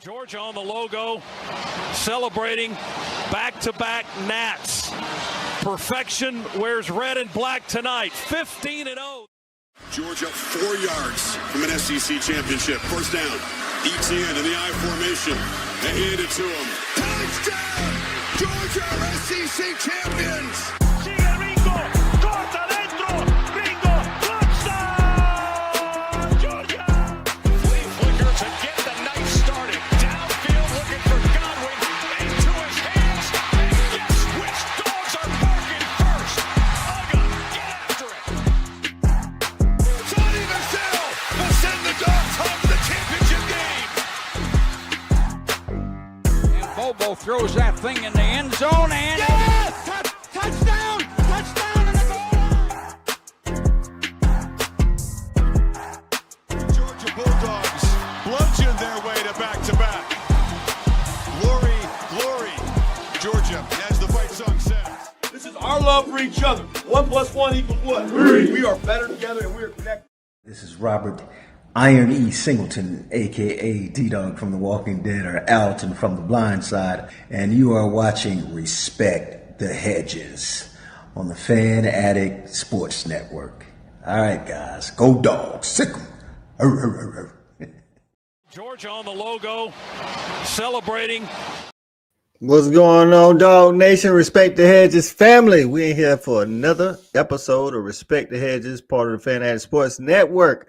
Georgia on the logo, celebrating back-to-back Nats. Perfection wears red and black tonight, 15-0. Georgia 4 yards from an SEC championship. First down, ETN in the I formation. They hand it to him. Touchdown! Georgia are SEC champions! Sigue Ringo, corta dentro, Ringo, touchdown! Georgia! Flea flicker to get the night started. Downfield looking for Godwin, into his hands, and guess which dogs are barking first? Uga, get after it! Sonny Michel will send the Dogs home to the championship game! And Bobo throws that thing in the end zone, and yes! Touchdown! Touchdown in the goal line! Georgia Bulldogs bludgeon their way to back-to-back. Glory, glory, Georgia, as the fight song says. This is our love for each other. 1 + 1 = what? 3. We are better together and we are connected. This is Robert Iron E. Singleton, a.k.a. D-Dog from The Walking Dead, or Alton from The Blind Side, and you are watching Respect the Hedges on the Fan Addict Sports Network. All right, guys, go Dogs, sick 'em. Georgia on the logo, celebrating. What's going on, Dog Nation? Respect the Hedges family. We in here for another episode of Respect the Hedges, part of the Fan Addict Sports Network.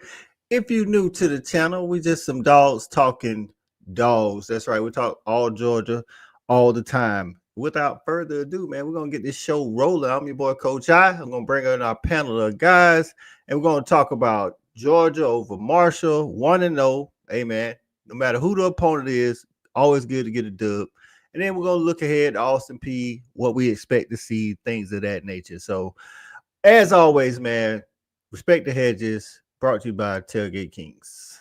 If you're new to the channel, we just some dogs talking dogs. That's right. We talk all Georgia all the time. Without further ado, man, we're going to get this show rolling. I'm your boy, Coach I. I'm going to bring in our panel of guys, and we're going to talk about Georgia over Marshall, 1-0. Hey, man, no matter who the opponent is, always good to get a dub. And then we're going to look ahead to Austin Peay, what we expect to see, things of that nature. So, as always, man, Respect the Hedges, brought to you by Tailgate Kings.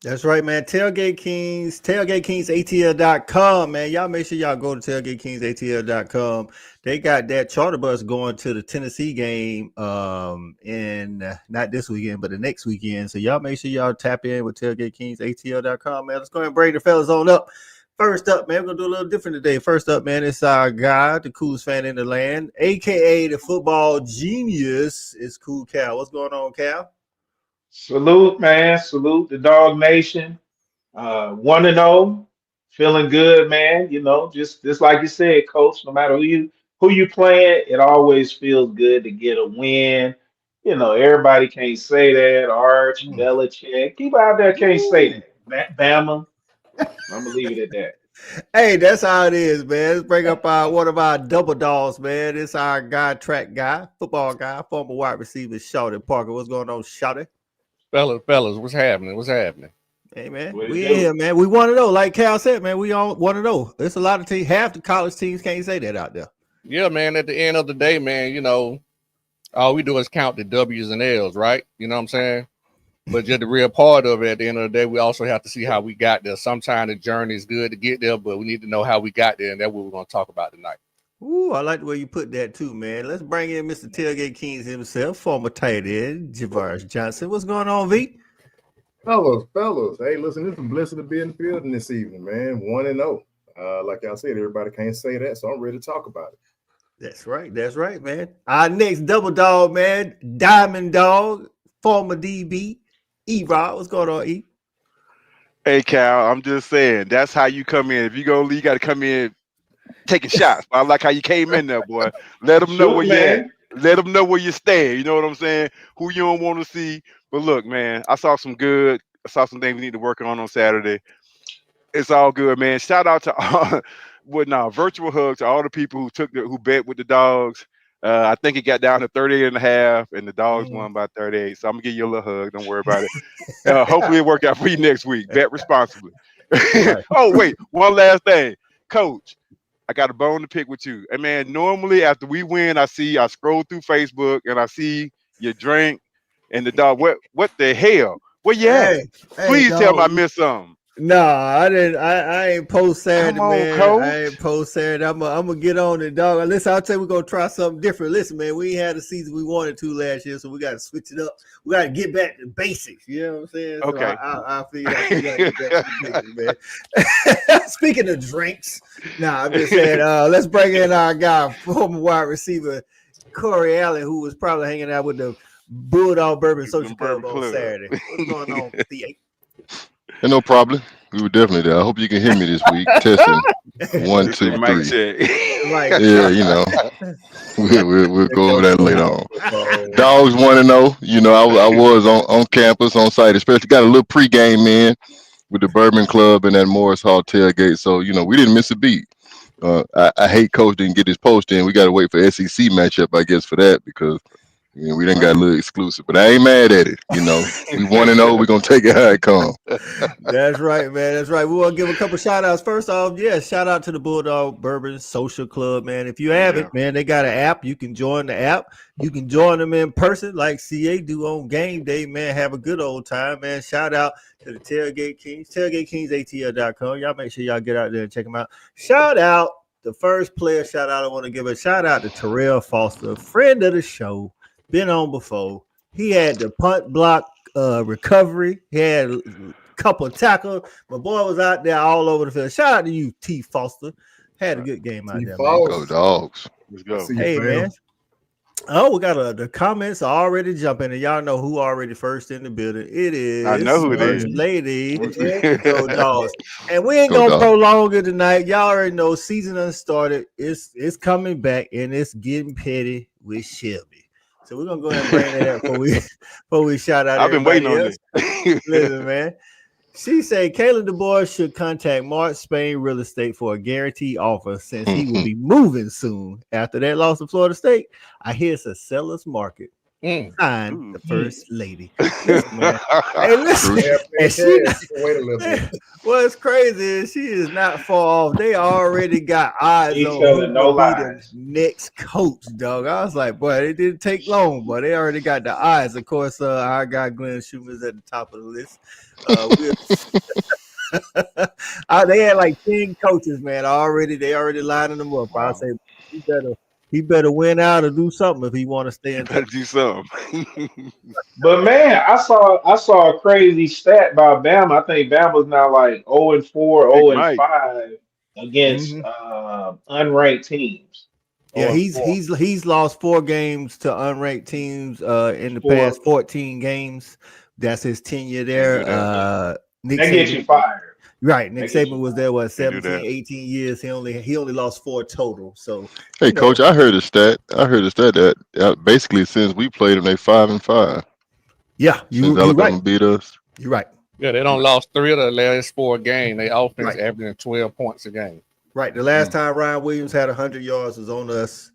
That's right, man. Tailgate Kings, tailgatekingsatl.com, man. Y'all make sure y'all go to tailgatekingsatl.com. They got that charter bus going to the Tennessee game in not this weekend, but the next weekend. So y'all make sure y'all tap in with tailgatekingsatl.com, man. Let's go ahead and bring the fellas on up. First up, man, we're going to do a little different today. First up, man, it's our guy, the coolest fan in the land, a.k.a. the football genius. It's Cool Cal. What's going on, Cal? Salute, man. Salute the Dog Nation. 1-0. Feeling good, man. You know, just like you said, Coach, no matter who you playing, it always feels good to get a win. You know, everybody can't say that. Arch, Belichick. People out there can't say that. Bama. I'm going to leave it at that. Hey, that's how it is, man. Let's bring up one of our double dogs, man. It's our guy, track guy, football guy, former wide receiver, Shawty Parker. What's going on, Shawty? Fellas, what's happening? Hey, man, we in here, man. We want to know, like Cal said, man, we all want to know. There's a lot of teams, half the college teams can't say that out there. Yeah, man, at the end of the day, man, you know, all we do is count the W's and L's, right? You know what I'm saying? But just the real part of it, at the end of the day, we also have to see how we got there. Sometimes the journey is good to get there, but we need to know how we got there, and that's what we're going to talk about tonight. Ooh, I like the way you put that too, man. Let's bring in Mr. Tailgate Kings himself, former tight end, Javaris Johnson. What's going on, V? Fellas. Hey, listen, it's a blessing to be in the building this evening, man. 1-0. Like I said, everybody can't say that, so I'm ready to talk about it. That's right, man. Our next double dog, man, Diamond Dog, former DB, E-Rod. What's going on, E? Hey, Cal, I'm just saying, that's how you come in. If you go leave, you got to come in taking shots. I like how you came in there, boy. Let them know where you at. Let them know where you stand. You know what I'm saying? Who you don't want to see. But look, man, I saw some things we need to work on Saturday. It's all good, man. Shout out to all, virtual hug to all the people who bet with the Dogs. I think it got down to 38.5, and the Dogs won by 38. So I'm gonna give you a little hug. Don't worry about it. Hopefully it work out for you next week. Bet responsibly. Oh, wait, one last thing, Coach. I got a bone to pick with you. And man, normally after we win, I scroll through Facebook and I see your drink and the dog. What the hell? Where you at? Please tell me I missed something. No, I didn't. I ain't post Saturday, Come on, man. Coach. I ain't post Saturday. I'm gonna get on it, dog. Listen, I'll tell you, we're gonna try something different. Listen, man, we ain't had the season we wanted to last year, so we got to switch it up. We got to get back to basics. You know what I'm saying? Okay. So I feel like we got to get back to the basics, man. Speaking of drinks, I'm just saying. Let's bring in our guy, former wide receiver Corey Allen, who was probably hanging out with the Bulldog Bourbon Social Club on Saturday. What's going on, Theo? And no problem. We were definitely there. I hope you can hear me this week. Testing 1, 2, 3. Right. Yeah, you know, we'll go over that later on. Dogs 1-0. You know, I was on campus on site, especially got a little pregame in with the Bourbon Club and that Morris Hall tailgate. So you know, we didn't miss a beat. I hate Coach didn't get his post in. We got to wait for SEC matchup, I guess, for that because. You know, we done got a little exclusive, but I ain't mad at it. You know, we 1-0. We're going to take it how it comes. That's right, man. That's right. We want to give a couple shout outs. First off, shout out to the Bulldog Bourbon Social Club, man. If you haven't, man, they got an app. You can join the app. You can join them in person like CA do on game day, man. Have a good old time, man. Shout out to the Tailgate Kings, tailgatekingsatl.com. Y'all make sure y'all get out there and check them out. Shout out the first player shout out. I want to give a shout out to Terrell Foster, friend of the show. Been on before. He had the punt block recovery. He had a couple of tackles. My boy was out there all over the field. Shout out to you, T. Foster. Had a good game out there, man. Go Dogs. Let's go. Hey, man. Oh, we got the comments are already jumping, and y'all know who already first in the building. It is. I know who it is. Lady. Go Dogs. And we ain't gonna prolong it tonight. Y'all already know season unstarted. It's coming back, and it's getting petty with Shelby. So we're gonna go ahead and bring that up before we shout out. I've been waiting on this. Listen, man. She said Kalen DeBoer should contact Mark Spain Real Estate for a guaranteed offer since he will be moving soon. After that loss to Florida State, I hear it's a seller's market. Sign the first lady. Listen, man. Hey, listen. Wait a little bit. What's crazy is she is not far off. They already got eyes on who will be the next coach, dog. I was like, boy, it didn't take long, but they already got the eyes. Of course, our guy Glenn Schumer's at the top of the list. They had like 10 coaches, man. They already lining them up. Wow. I say he better win out or do something if he want to stay in. Better do something. But man, I saw a crazy stat by Bama. I think Bama's now like 0-4, 0-5 against unranked teams. Yeah, he's lost 4 games to unranked teams in the past 14 games. That's his tenure there. Nick that gets you fired. Right. Nick Saban was there, 17, 18 years. He only lost 4 total. So hey, Coach, I heard a stat that basically since we played them, they 5-5. Yeah, since Alabama beat us. You're right. Yeah, they don't lost 3 of the last 4 games. They offense averaging 12 points a game. Right. The last time Ryan Williams had 100 yards was on us.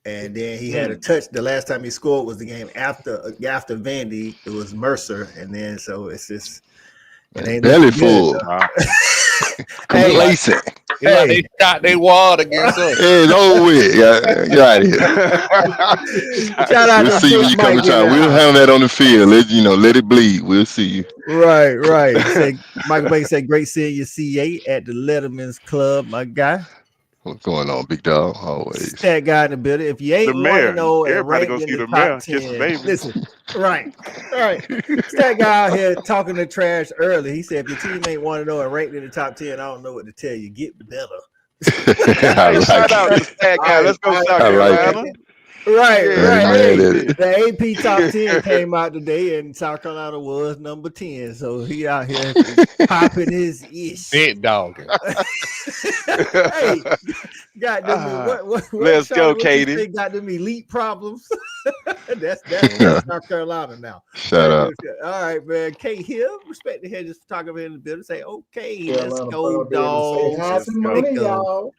And then he had a touch. The last time he scored was the game after Vandy. It was Mercer. And then so it's just it ain't belly full. Complacent. Like they shot their wad against us. It's over with. Get out of here. Shout out we'll to see you when you come to town. We'll handle that on the field. Let it bleed. We'll see you. Right. Michael Baker said, great seeing you, CA, at the Letterman's Club, my guy. What's going on, big dog? Always. Stat guy in the building. If you ain't 1-0 and ranked go in see the the mayor. top 10, listen. Right. Stat guy out here talking the trash early. He said, if your team ain't 1-0 and ranked in the top 10, I don't know what to tell you. Get better. Shout out to Stat guy. Let's go South Carolina. Right. The AP top 10 came out today, and South Carolina was number 10. So he out here popping his ish. Big dog. Hey, got them. Let's go, Katie. They got them elite problems. that's South Carolina now. Shout out. All right, man. Kate Hill, Respect the Hedges photographer in the building. Say, okay, let's go, dogs. Let's go.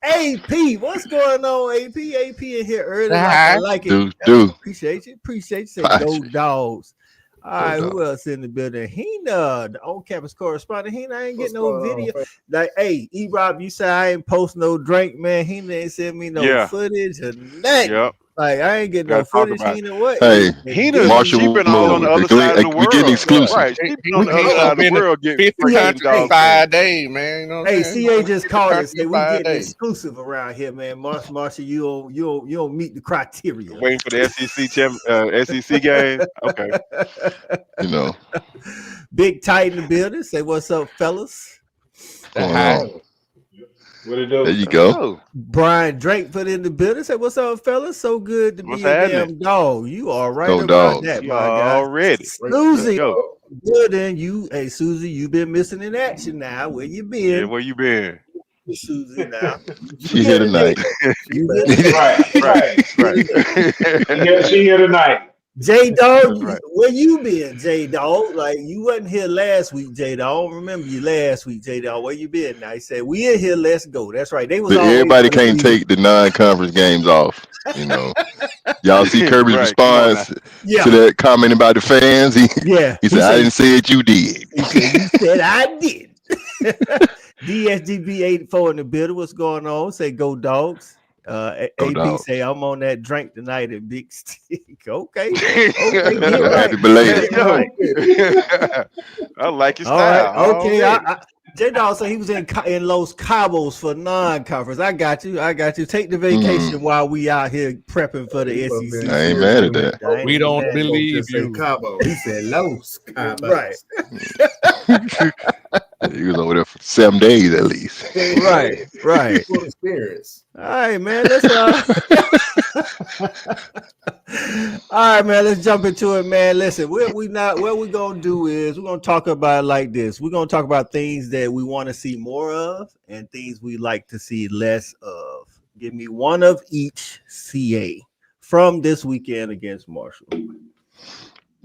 AP, what's going on, AP in here early. I like it. Do appreciate you. Say go Dogs. All right, who else in the building? Hina, the on-campus correspondent. Hina, I ain't getting no video. Like, hey, E-Rob, you said I ain't post no drink, man. Hina ain't send me no footage or nothing. Yep. Like, I ain't getting no footage. Hina, what? Hey, she been all on the other side of the we getting world. exclusive. Right. She been on the other side of the world getting 5 days, man. You know what I'm saying? CA just called and said we getting exclusive around here, man. Marshall, you don't meet the criteria. Waiting for the SEC game. Okay. You know. Big Tight in the building. Say what's up, fellas. What it do? There you go. Brian Drake put in the building. Say what's up, fellas. So good to be a damn dog. You are right about that, my guy. Already. Susie, good. And you, hey Susie, you been missing in action now. Where you been? Yeah, where you been? Susie now. She here tonight. Right. She here tonight. J Dog, where you been, J Dog? Like you wasn't here last week, J Dog. I don't remember you last week, J Dog. Where you been? Now he said we in here. Let's go. That's right. They was everybody can't take the non-conference games off. You know, y'all see Kirby's response to that comment about the fans. He said, "I didn't say it. You did." He said, "You said I did." DSGB 84 in the building. What's going on? Say go Dogs. AP say I'm on that drink tonight at Big Stick. Okay. Happy belated. I like your style. Right. Okay. J Dog said he was in Los Cabos for non-conference. I got you. Take the vacation while we out here prepping for the SEC. I ain't mad at that. We don't believe you. Cabo. He said Los Cabos. Right. He was over there for 7 days at least. Right. Full experience. All right, man. All right, man. Let's jump into it, man. Listen, what we gonna do is we're gonna talk about it like this. We're gonna talk about things that we want to see more of and things we like to see less of. Give me one of each, CA, from this weekend against Marshall.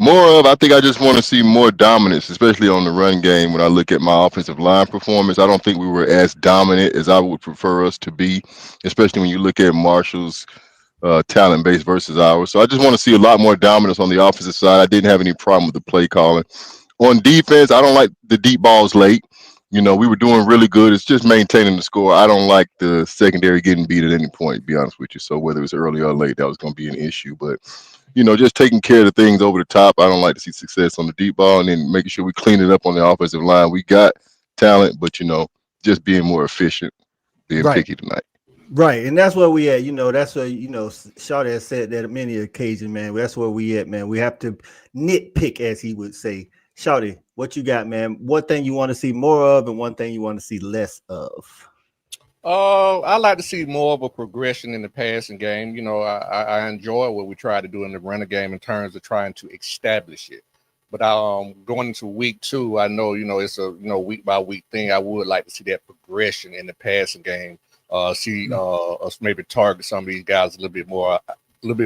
More of, I think I just want to see more dominance, especially on the run game. When I look at my offensive line performance, I don't think we were as dominant as I would prefer us to be, especially when you look at Marshall's talent base versus ours. So I just want to see a lot more dominance on the offensive side. I didn't have any problem with the play calling. On defense, I don't like the deep balls late. You know, we were doing really good. It's just maintaining the score. I don't like the secondary getting beat at any point, to be honest with you. So whether it's early or late, that was going to be an issue. But you know, just taking care of the things over the top. I don't like to see success on the deep ball, and then making sure we clean it up on the offensive line. We got talent, but, you know, just being more efficient, being picky tonight. Right, and that's where we at. You know, that's where, you know, Shawty has said that on many occasions, man. That's where we at, man. We have to nitpick, as he would say. Shawty, what you got, man? One thing you want to see more of and one thing you want to see less of? I like to see more of a progression in the passing game. You know, I enjoy what we try to do in the running game in terms of trying to establish it. But going into week 2, I know, you know, it's a week by week thing. I would like to see that progression in the passing game. See us maybe target some of these guys a little bit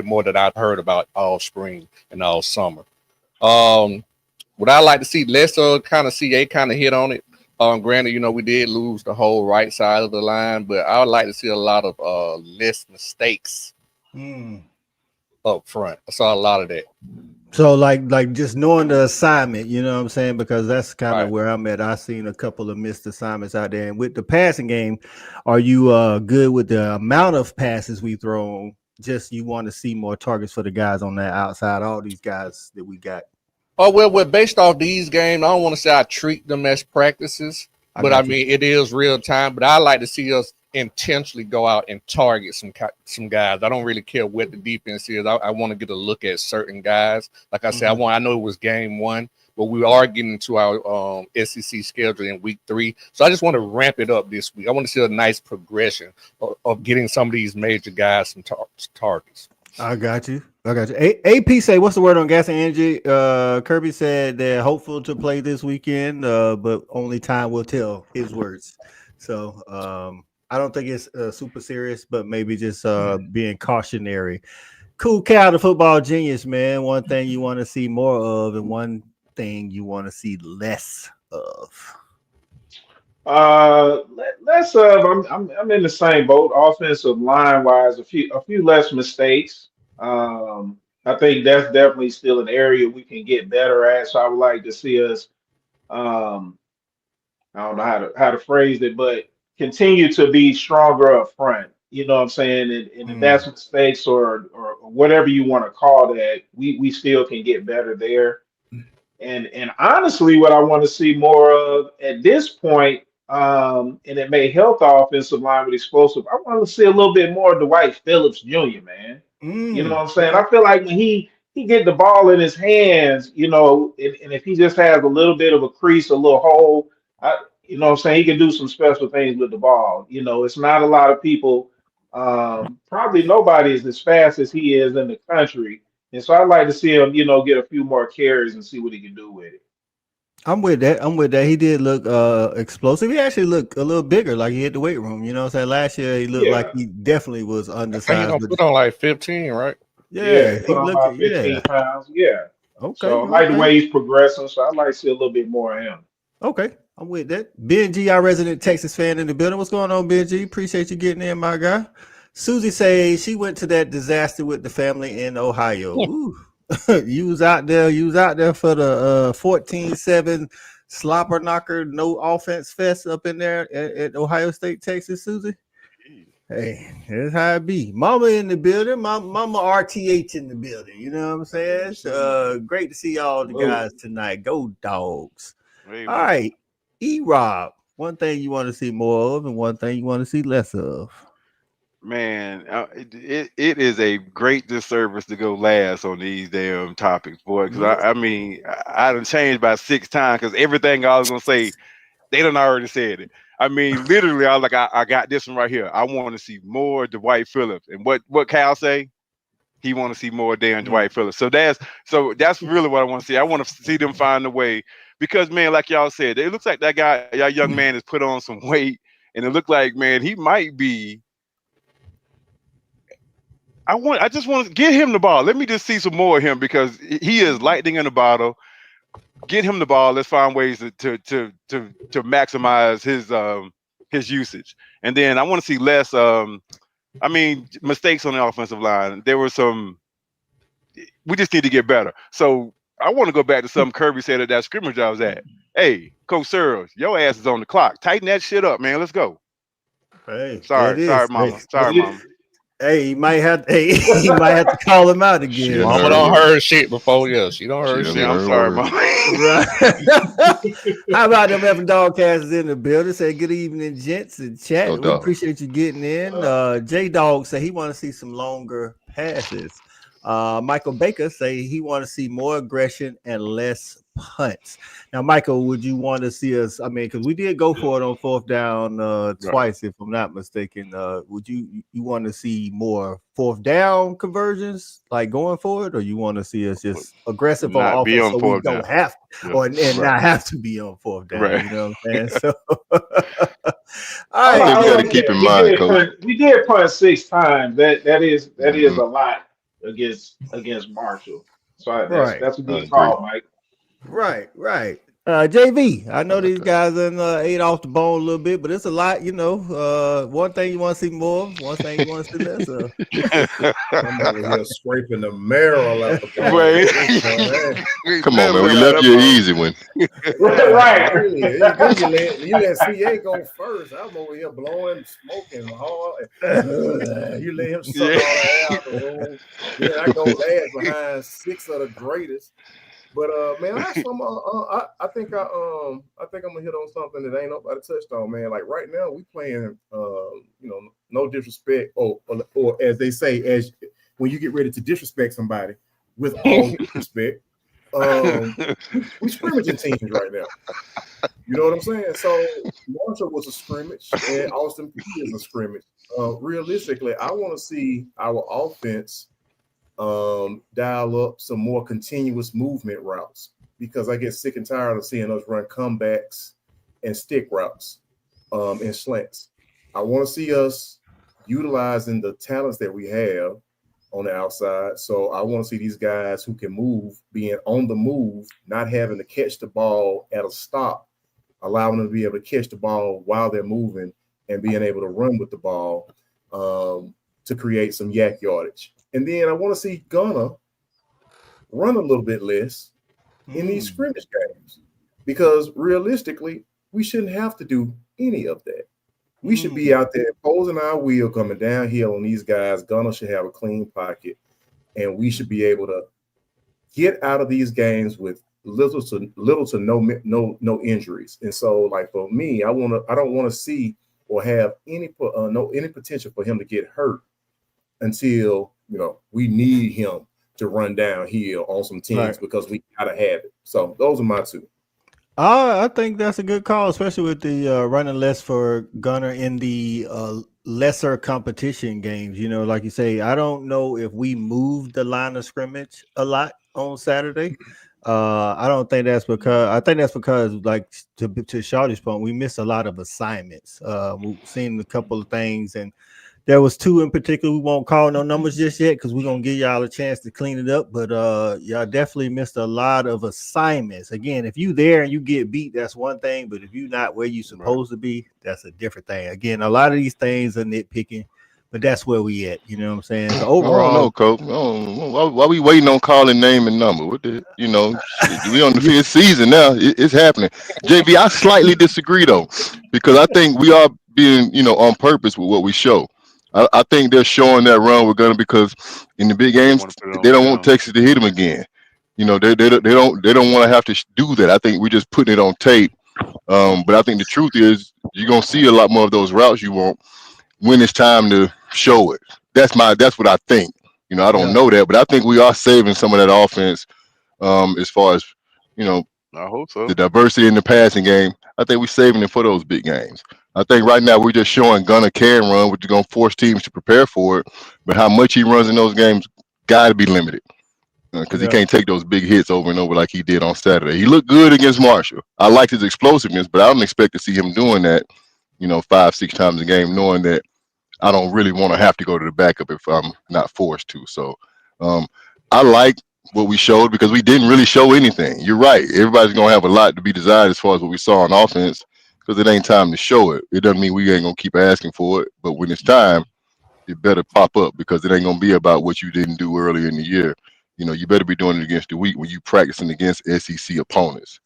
more than I've heard about all spring and all summer. What I like to see less of, kind of CA kind of hit on it. Granted, you know, we did lose the whole right side of the line, but I would like to see a lot of less mistakes up front. I saw a lot of that. So like just knowing the assignment, you know what I'm saying? Because that's kind of where I'm at. I've seen a couple of missed assignments out there. And with the passing game, are you good with the amount of passes we throw? Just you want to see more targets for the guys on that outside, all these guys that we got. Oh, well, based off these games, I don't want to say I treat them as practices, but I mean, it is real time. But I like to see us intentionally go out and target some guys. I don't really care what the defense is. I want to get a look at certain guys. Like I said, I know it was game 1, but we are getting into our SEC schedule in week 3. So I just want to ramp it up this week. I want to see a nice progression of getting some of these major guys some targets. I got you. AP say, what's the word on gas and energy? Kirby said they're hopeful to play this weekend, but only time will tell, his words. So I don't think it's super serious, but maybe just being cautionary. Cool Cow, the football genius, man. One thing you want to see more of and one thing you want to see less of. Less of. I'm in the same boat. Offensive line wise, a few less mistakes. I think that's definitely still an area we can get better at. So I would like to see us. I don't know how to phrase it, but continue to be stronger up front. You know what I'm saying? And if that's mistakes or whatever you want to call that, we still can get better there. And honestly, what I want to see more of at this point, and it may help the offensive line with explosive. I want to see a little bit more of Dwight Phillips Jr., man. You know what I'm saying? I feel like when he get the ball in his hands, and if he just has a little bit of a crease, a little hole, you know what I'm saying, he can do some special things with the ball. It's not a lot of people, probably nobody is as fast as he is in the country. And so I'd like to see him, get a few more carries and see what he can do with it. I'm with that. He did look explosive. He actually looked a little bigger, like he hit the weight room. You know what I'm saying? Last year he looked like he definitely was I think undersized. he gonna put on like 15, right? Yeah, he looked about 15 pounds. Yeah. Okay. So I like the way he's progressing. So I'd like to see a little bit more of him. Okay, I'm with that. Benji, our resident Texas fan in the building. What's going on, Benji? Appreciate you getting in, my guy. Susie says she went to that disaster with the family in Ohio. Ooh. You was out there for the 14-7 slobber knocker, no offense fest up in there at Ohio State, Texas, Susie. Hey, that's how it be. Mama in the building, Mama RTH in the building. You know what I'm saying? It's great to see all the guys tonight. Go Dogs. Amen. All right, E-Rob. One thing you want to see more of and one thing you want to see less of. Man, it is a great disservice to go last on these damn topics, boy. Because I mean, I done changed by 6 times because everything I was gonna say, they done already said it. I mean, literally, I was like, I got this one right here. I want to see more Dwight Phillips, and what Cal say? He want to see more damn Dwight Phillips. So that's really what I want to see. I want to see them find a way because, man, like y'all said, it looks like that guy, y'all young man, has put on some weight, and it looked like, man, he might be. I just want to get him the ball. Let me just see some more of him because he is lightning in the bottle. Get him the ball. Let's find ways to maximize his usage. And then I want to see less. Mistakes on the offensive line. There were some. We just need to get better. So I want to go back to something Kirby said at that scrimmage I was at. Hey, Coach Searles, your ass is on the clock. Tighten that shit up, man. Let's go. Hey, sorry, mama. Sorry, mama. Hey, he might have to call him out again. Mama don't heard shit before. Yeah, she don't heard shit. I'm sorry, mama. Right. How about them effing Dogcasters in the building? Say good evening, gents and chat. We appreciate you getting in. J Dog say he want to see some longer passes. Michael Baker say he want to see more aggression and less punts. Now, Michael, would you want to see us? I mean, because we did go for it on 4th down twice, if I'm not mistaken. Would you want to see more 4th down conversions, like going forward, or you want to see us just aggressive on offense so we don't have to, not have to be on 4th down? Right. You know what I'm saying? So, all right, we got to keep in mind, Coach. We did punt 6 times. That is a lot against Marshall. So that's a good call, Mike. Right. JV, I know these guys ate off the bone a little bit, but it's a lot, one thing you want to see more of, one thing you want to see less of. I'm over here scraping the marrow out the bone. Come on, man. We left you an easy one. Right. You let CA go first. I'm over here blowing, smoking hard. You let him suck all that out the room. Then I go last behind 6 of the greatest. But man, I think I'm gonna hit on something that ain't nobody touched on, man. Like right now, we playing, no disrespect, or as they say, as when you get ready to disrespect somebody, with all disrespect, we scrimmaging teams right now. You know what I'm saying? So Marshall was a scrimmage, and Austin Peay is a scrimmage. Realistically, I want to see our offense dial up some more continuous movement routes because I get sick and tired of seeing us run comebacks and stick routes and slants. I want to see us utilizing the talents that we have on the outside. So I want to see these guys who can move, being on the move, not having to catch the ball at a stop, allowing them to be able to catch the ball while they're moving and being able to run with the ball to create some yak yardage. And then I want to see Gunner run a little bit less in these scrimmage games, because realistically, we shouldn't have to do any of that. We should be out there imposing our wheel coming downhill on these guys. Gunner should have a clean pocket, and we should be able to get out of these games with little to no injuries. And so, like for me, I don't want to see or have any potential for him to get hurt until we need him to run downhill on some teams, because we gotta have it. So those are my two. I think that's a good call, especially with the running less for Gunner in the lesser competition games. Like you say, I don't know if we moved the line of scrimmage a lot on Saturday. I don't think that's because. I think that's because, like to Shawty's point, we missed a lot of assignments. We've seen a couple of things, and there was two in particular. We won't call no numbers just yet because we're gonna give y'all a chance to clean it up. But y'all definitely missed a lot of assignments. Again, if you there and you get beat, that's one thing. But if you're not where you're supposed to be, that's a different thing. Again, a lot of these things are nitpicking, but that's where we at. You know what I'm saying? So overall, I don't know, Coach. Why we waiting on calling name and number? What the, shit, we on the fifth season now. It's happening. JV, I slightly disagree though, because I think we are being, on purpose with what we show. I think they're showing that run we're gonna, because in the big games they don't want Texas to hit them again. They don't want to have to do that. I think we're just putting it on tape. But I think the truth is you're gonna see a lot more of those routes you want when it's time to show it. That's what I think. I don't know that, but I think we are saving some of that offense. As far as I hope so. the diversity in the passing game, I think we're saving it for those big games. I think right now we're just showing Gunner can run, which is going to force teams to prepare for it. But how much he runs in those games got to be limited, because he can't take those big hits over and over like he did on Saturday. He looked good against Marshall. I liked his explosiveness, but I don't expect to see him doing that, 5-6 times a game, knowing that I don't really want to have to go to the backup if I'm not forced to. So I like what we showed, because we didn't really show anything. You're right. Everybody's going to have a lot to be desired as far as what we saw on offense, because it ain't time to show it. It doesn't mean we ain't going to keep asking for it. But when it's time, it better pop up, because it ain't going to be about what you didn't do earlier in the year. You better be doing it against the week when you practicing against SEC opponents.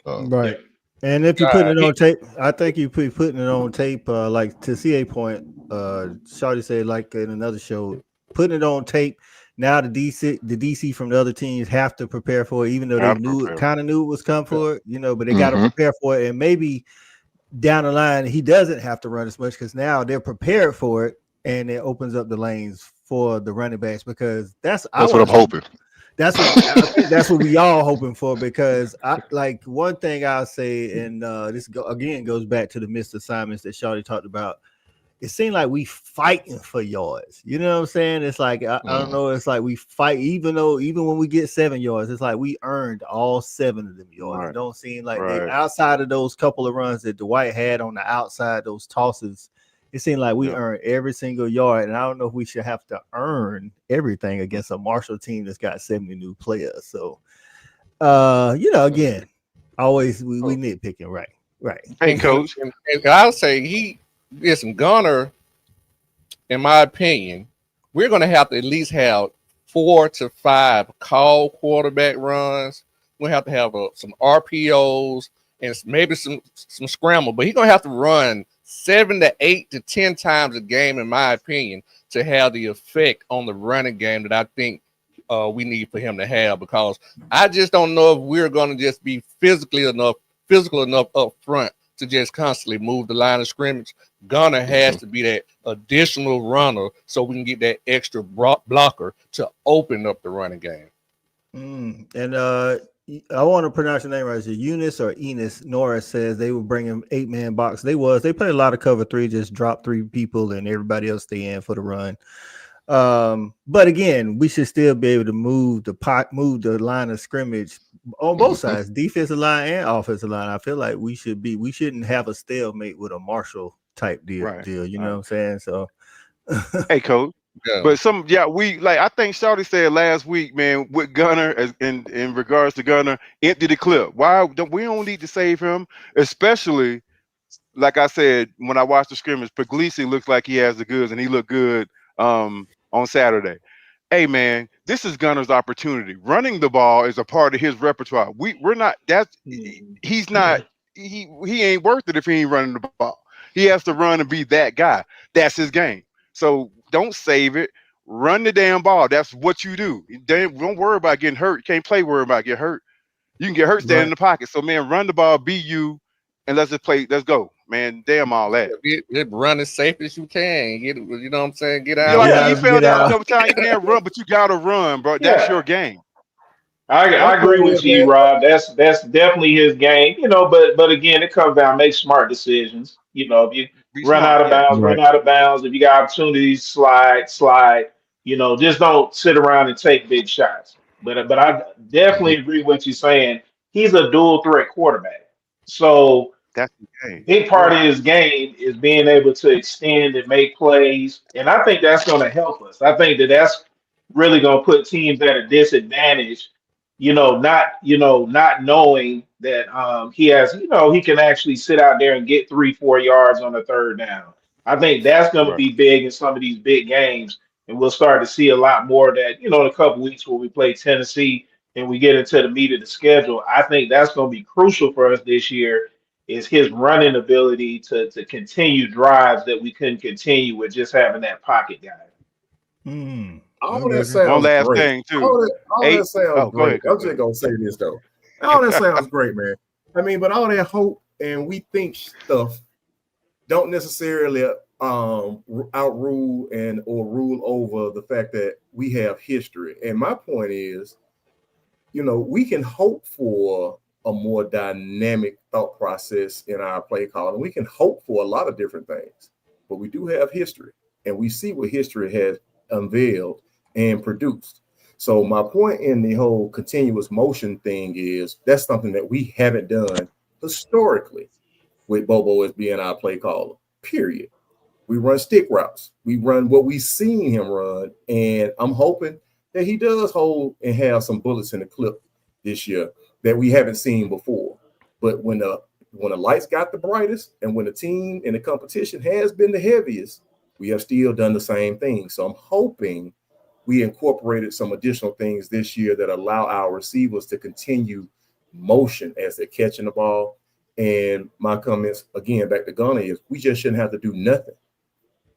Right. And if you put it on tape, I think you putting it on tape, like to CA point, Shawty said, like in another show, putting it on tape. Now the DC from the other teams have to prepare for it, even though they knew it was come for it, but they got to prepare for it. And maybe down the line he doesn't have to run as much, because now they're prepared for it, and it opens up the lanes for the running backs, because that's what I'm hoping. That's what we all hoping for, because one thing I'll say, and this again goes back to the missed assignments that Shawty talked about. It seemed like we fighting for yards. You know what I'm saying? It's like I don't know. It's like we fight, even when we get 7 yards, it's like we earned all 7 of them yards. Right. It don't seem like they, outside of those couple of runs that Dwight had on the outside, those tosses, it seemed like we earned every single yard. And I don't know if we should have to earn everything against a Marshall team that's got 70 new players. So, again, always we nitpicking, right. Hey, Coach, and I'll say listen, Gunner, in my opinion, we're going to have to at least have 4 to 5 call quarterback runs. We're going to have some RPOs and maybe some scramble, but he's going to have to run 7 to 8 to 10 times a game, in my opinion, to have the effect on the running game that I think we need for him to have, because I just don't know if we're going to just be physical enough up front to just constantly move the line of scrimmage. Gunner has to be that additional runner so we can get that extra blocker to open up the running game. And I want to pronounce your name right. Is it Eunice or Enos? Norris says they were bringing 8-man box. They played a lot of cover 3, just drop 3 people and everybody else stay in for the run. But again, we should still be able to move the line of scrimmage on both sides, defensive line and offensive line. I feel like we shouldn't have a stalemate with a Marshall type deal. You know what I'm saying? So, hey, Coach. Yeah. But I think Shawty said last week, man, with Gunner, in regards to Gunner, empty the clip. We don't need to save him, especially like I said when I watched the scrimmage. Puglisi looks like he has the goods, and he looked good on Saturday. hey man, this is Gunner's opportunity. Running the ball is a part of his repertoire. We're not. He's not. He ain't worth it if he ain't running the ball. He has to run and be that guy. That's his game. So don't save it. Run the damn ball. That's what you do. Don't worry about getting hurt. You can't play worry about getting hurt. You can get hurt standing in the pocket. So man, run the ball, be you, and let's just play. Let's go, man. Damn all that. Get run as safe as you can. You know what I'm saying? Get You out. know, you fell down sometimes. You can't run, but you gotta run, bro. That's your game. I agree with you, Rob. That's definitely his game. You know, but again, it comes down make smart decisions. You know, if you run out of bounds, run out of bounds. If you got opportunities, slide. You know, just don't sit around and take big shots. But I definitely agree with what you're saying. He's a dual threat quarterback. So that's the game. Big part of his game is being able to extend and make plays, and I think that's going to help us. I think that's really going to put teams at a disadvantage. Not knowing that he has, he can actually sit out there and get 3-4 yards on a third down. I think that's going to be big in some of these big games, and we'll start to see a lot more of that. In a couple weeks when we play Tennessee and we get into the meat of the schedule, I think that's going to be crucial for us this year. Is his running ability to continue drives that we couldn't continue with just having that pocket guy. All that sounds one last great. thing too. All that sounds great. Go I'm just gonna say this though. All that sounds great, man. I mean, but all that hope and we think stuff don't necessarily outrule or rule over the fact that we have history. And my point is, we can hope for a more dynamic thought process in our play call, and we can hope for a lot of different things, but we do have history, and we see what history has unveiled and produced. So my point in the whole continuous motion thing is that's something that we haven't done historically with Bobo as being our play caller, period. We run stick routes. We run what we've seen him run, and I'm hoping that he does hold and have some bullets in the clip this year that we haven't seen before. But when the lights got the brightest and when the team and the competition has been the heaviest, we have still done the same thing. So I'm hoping we incorporated some additional things this year that allow our receivers to continue motion as they're catching the ball. And my comments, again, back to Gunner, is we just shouldn't have to do nothing.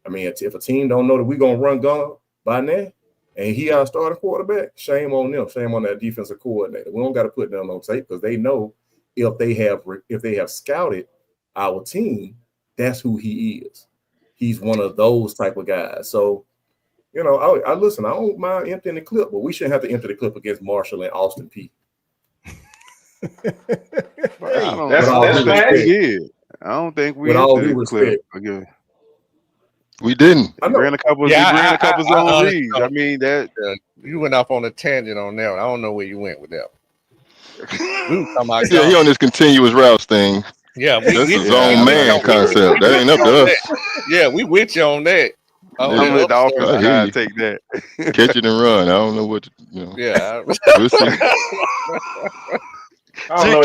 I mean, if a team don't know that we're going to run Gunner by now, and he our starting quarterback, shame on them. Shame on that defensive coordinator. We don't got to put them on tape because they know if they have scouted our team, that's who he is. He's one of those type of guys. So, I listen. I don't mind emptying the clip, but we shouldn't have to empty the clip against Marshall and Austin Peay. I don't think we with all emptied due the clip. respect. Again. We didn't. We ran a couple zone reads. I mean that you went off on a tangent on that one. I don't know where you went with that. Yeah, he on this continuous routes thing. Yeah, that's the zone man concept. That ain't up to us. Yeah, we with you on that. I'm gonna let the offensive guy take that. Catch it and run. I don't know what Yeah, we'll see. I don't know.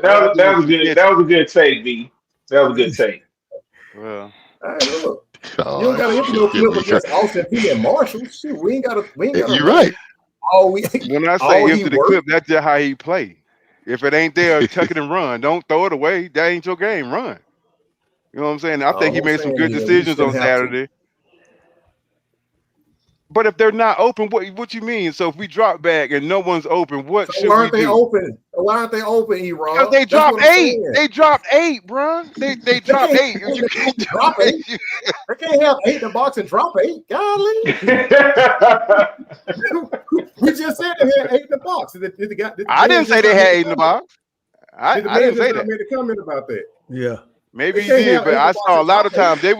That was a good take, B. That was a good take. Well, hey, look. You don't got to hit no clip against Austin Peay and Marshall. Shit, we ain't got to. You're right. When I say into the clip, that's just how he play. If it ain't there, tuck it and run. Don't throw it away. That ain't your game. Run. You know what I'm saying? I think he made some good decisions on Saturday. But if they're not open, what you mean? So if we drop back and no one's open, what should we do? Why aren't they open? Why aren't they open, E-Rob? Because they dropped 8. They dropped 8, bro. They dropped 8. You can't drop 8. They can't have 8 in the box and drop 8. Golly. We just said they had 8 in the box. I didn't say they had 8 in the box. I didn't say that. I made a comment about that. Yeah. Maybe he did, but I saw a lot of times they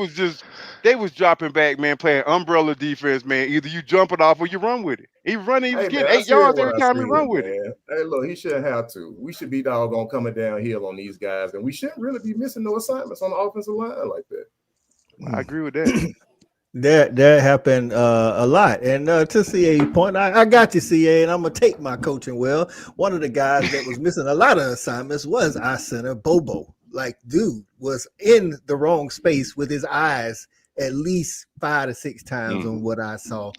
was dropping back, man, playing umbrella defense, man. Either you jump it off or you run with it. He was getting 8 yards every time he run with it. Hey, look, he shouldn't have to. We should be doggone coming downhill on these guys, and we shouldn't really be missing no assignments on the offensive line like that. I agree with that. That happened a lot. And to CA's point, I got you, CA, and I'm going to take my coaching well. One of the guys that was missing a lot of assignments was our center, Bobo. Like, dude was in the wrong space with his eyes at least 5 to 6 times on what I saw.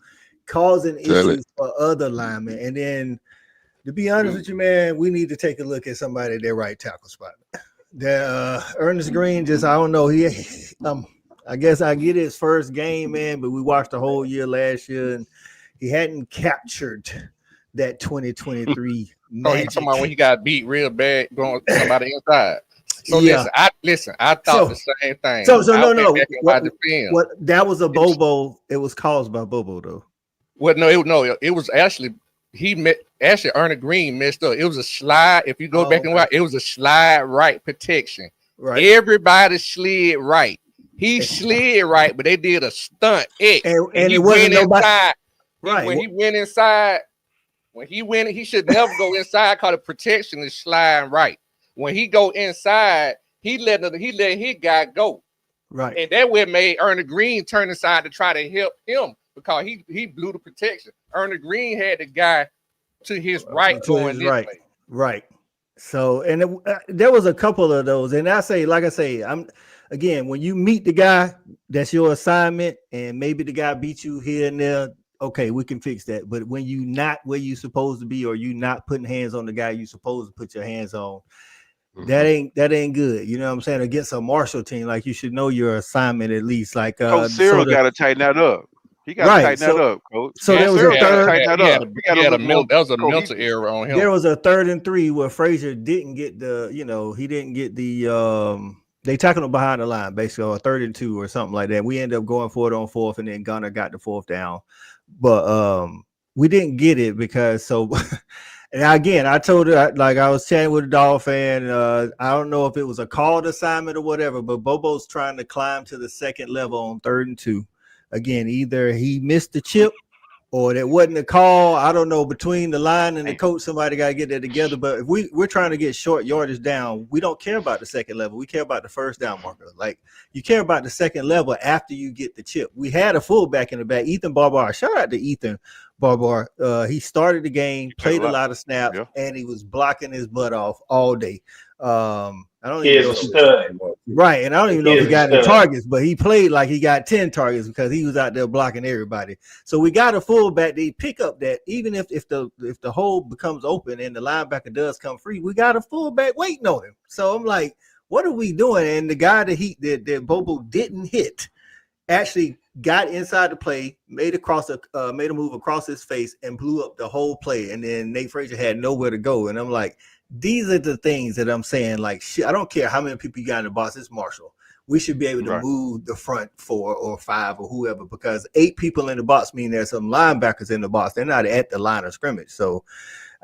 causing Tell it. issues for other linemen. And then, to be honest with you, man, we need to take a look at somebody at their right tackle spot. Ernest Green, just I don't know. I guess I get his first game, man, but we watched the whole year last year, and he hadn't captured that 2023 Oh, magic. you talking about when he got beat real bad going somebody inside? So Yeah. I thought the same thing. So I no. went back and watched the film. What that was a Bobo. It was caused by Bobo though. Well, it was actually Ernest Green messed up. It was a slide. If you go back and watch, it was a slide right protection. Right. Everybody slid right. He slid right, but they did a stunt X. And he it wasn't nobody. Inside. Right. When he went inside, he should never go inside because the protection is sliding right. When he go inside, he let his guy go. Right. And that way made Ernest Green turn inside to try to help him because he blew the protection. Ernest Green had the guy to his right going this way. Right. So, and there was a couple of those. And like I say, when you meet the guy, that's your assignment, and maybe the guy beat you here and there. Okay, we can fix that. But when you not where you supposed to be, or you not putting hands on the guy you supposed to put your hands on, that ain't good. You know what I'm saying? Against a Marshall team, like you should know your assignment at least. Like Coach Cyril got to tighten that up. He got to tighten that up, Coach. So there was a third. That was a mental error on him. There was a 3rd and 3 where Frazier didn't get he didn't get the they tackled him behind the line, basically, or 3rd and 2 or something like that. We ended up going for it on 4th, and then Gunner got the 4th down. But we didn't get it because and again, I told her, like I was chatting with a Dog fan. I don't know if it was a called assignment or whatever, but Bobo's trying to climb to the 2nd level on 3rd and 2. Again, either he missed the chip or that wasn't a call. I don't know. Between the line and the coach, somebody got to get that together. But if we're trying to get short yardage down, we don't care about the 2nd level. We care about the 1st down marker. Like, you care about the 2nd level after you get the chip. We had a fullback in the back, Ethan Barbar. Shout out to Ethan Barbar. He started the game, played a lot of snaps, and he was blocking his butt off all day. I don't even know right, and I don't even know if he got any targets, but he played like he got 10 targets because he was out there blocking everybody. So we got a fullback. They pick up that even if the hole becomes open and the linebacker does come free, we got a fullback waiting on him. So I'm like, what are we doing? And the guy that Bobo didn't hit actually got inside the play, made a move across his face, and blew up the whole play. And then Nate Frazier had nowhere to go. And I'm like, these are the things that I'm saying. Like, shit, I don't care how many people you got in the box. It's Marshall. We should be able to move the front 4 or 5 or whoever, because 8 people in the box mean there's some linebackers in the box. They're not at the line of scrimmage. So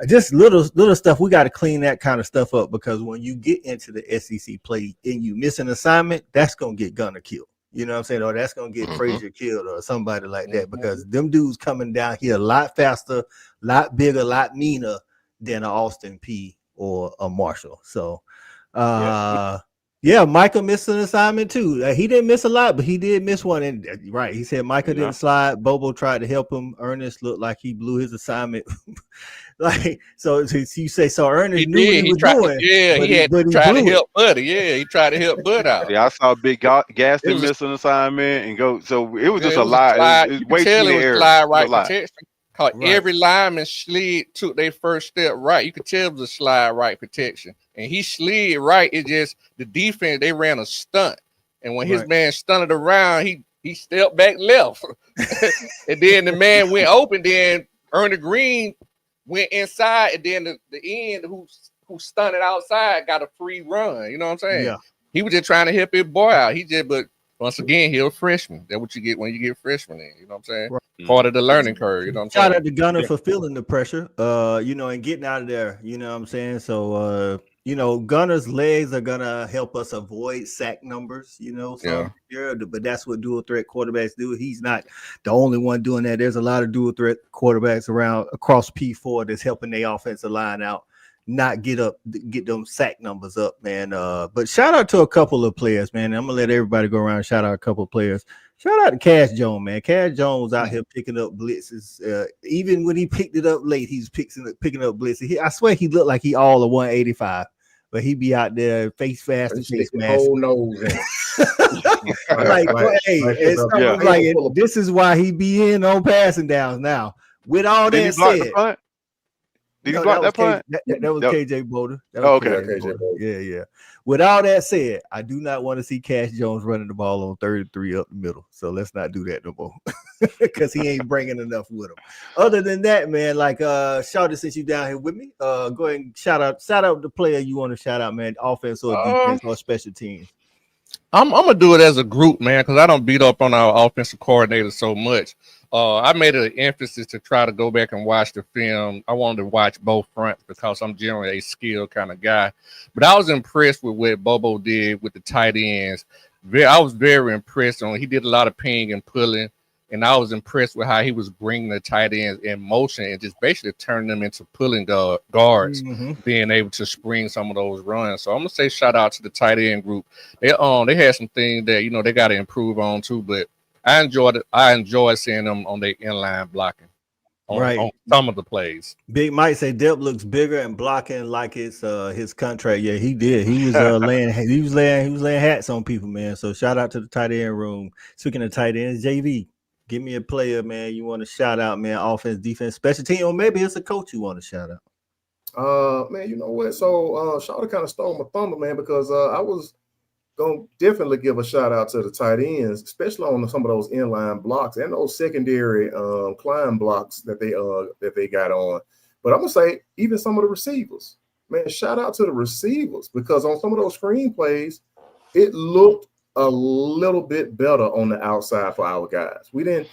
just little stuff. We got to clean that kind of stuff up, because when you get into the SEC play and you miss an assignment, that's going to get Gunner killed. You know what I'm saying? Or that's going to get Frazier killed or somebody like that, because them dudes coming down here a lot faster, lot bigger, lot meaner than an Austin Peay or a Marshall. So, Micah missed an assignment too. He didn't miss a lot, but he did miss one. And he said Micah didn't slide. Bobo tried to help him. Ernest looked like he blew his assignment. So you say, so Ernest knew what he was doing. Yeah, he tried to help Buddy. Yeah, he tried to help Bud out. Yeah, I saw Big Gaston miss an assignment and go. So it was just a lot. It was way too many slide right protection. Cause every lineman took their first step right. You could tell it was a slide right protection, and he slid right. It just the defense, they ran a stunt, and when his man stunted around, he stepped back left, and then the man went open. Then Ernest Green went inside, and then the end who stunted outside got a free run. You know what I'm saying? Yeah. He was just trying to help his boy out. But once again, he's a freshman. That's what you get when you get freshmen in. You know what I'm saying? Part of the learning curve. You know what I'm saying? Shout out to Gunner for feeling the pressure, and getting out of there. You know what I'm saying? So, Gunner's legs are going to help us avoid sack numbers, but that's what dual threat quarterbacks do. He's not the only one doing that. There's a lot of dual threat quarterbacks across P4 that's helping their offensive line out, not get them sack numbers up, man. But shout out to a couple of players, man. I'm gonna let everybody go around and shout out a couple of players. Shout out to Cash Jones, man. Cash Jones out here picking up blitzes. Even when he picked it up late, he's picking up blitzes. I swear he looked like he all of 185. but he be out there face fast and face mask. Whole nose in. This is why he be in on passing downs now. With all Did that he block said, the punt? Did he block that punt? That was KJ Boulder. Okay. Yeah. With all that said, I do not want to see Cash Jones running the ball on 33 up the middle. So let's not do that no more because he ain't bringing enough with him. Other than that, man, like Shawty, since you down here with me, go ahead and shout out the player you want to shout out, man, offense or defense or special teams. I'm gonna do it as a group, man, because I don't beat up on our offensive coordinator so much. I made an emphasis to try to go back and watch the film. I wanted to watch both fronts because I'm generally a skilled kind of guy. But I was impressed with what Bobo did with the tight ends. I was very impressed on. He did a lot of ping and pulling, and I was impressed with how he was bringing the tight ends in motion and just basically turning them into pulling guards, being able to spring some of those runs. So I'm gonna say shout out to the tight end group. They had some things that they got to improve on too, but I enjoyed it. I enjoyed seeing them on their inline blocking on some of the plays. Big Mike say Dep looks bigger and blocking like it's his contract. Yeah, he did. He was laying hats on people, man. So shout out to the tight end room. Speaking of tight ends, JV, give me a player, man, you want to shout out, man, offense, defense, special team, or maybe it's a coach you want to shout out. Man, you know what? So Shawty kind of stole my thunder, man, because I was gonna definitely give a shout out to the tight ends, especially on some of those inline blocks and those secondary climb blocks that they got on. But I'm gonna say even some of the receivers, man, shout out to the receivers because on some of those screen plays, it looked a little bit better on the outside for our guys. It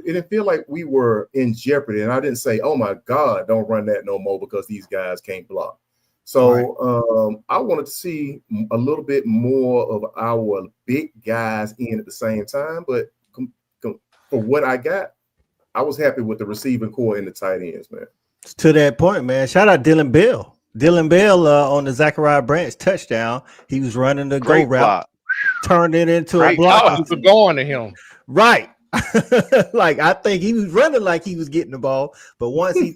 didn't feel like we were in jeopardy. And I didn't say, oh my God, don't run that no more because these guys can't block. So I wanted to see a little bit more of our big guys in at the same time. But for what I got, I was happy with the receiving core and the tight ends, man. To that point, man, shout out Dylan Bell. Dylan Bell on the Zachariah Branch touchdown. He was running the go route, turned it into a block. Was going to him. Right. Like I think he was running like he was getting the ball, but once he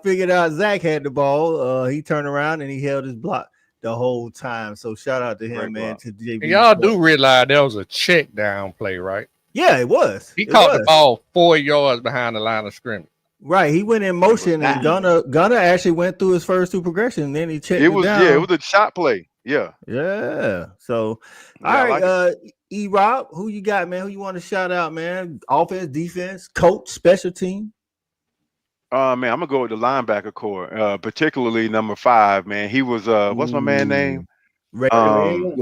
figured out Zach had the ball, he turned around and he held his block the whole time. So shout out to him, man. To JB. Y'all do realize there was a check down play, right? Yeah, it was. He caught the ball 4 yards behind the line of scrimmage. Right, he went in motion and Gunner actually went through his first two progressions, and then he checked it down. Yeah, it was a shot play. Yeah. So, all right, E-Rob, who you got, man? Who you want to shout out, man? Offense, defense, coach, special team. Man, I'm gonna go with the linebacker core, particularly number 5. Man, he was what's my man name? Raylan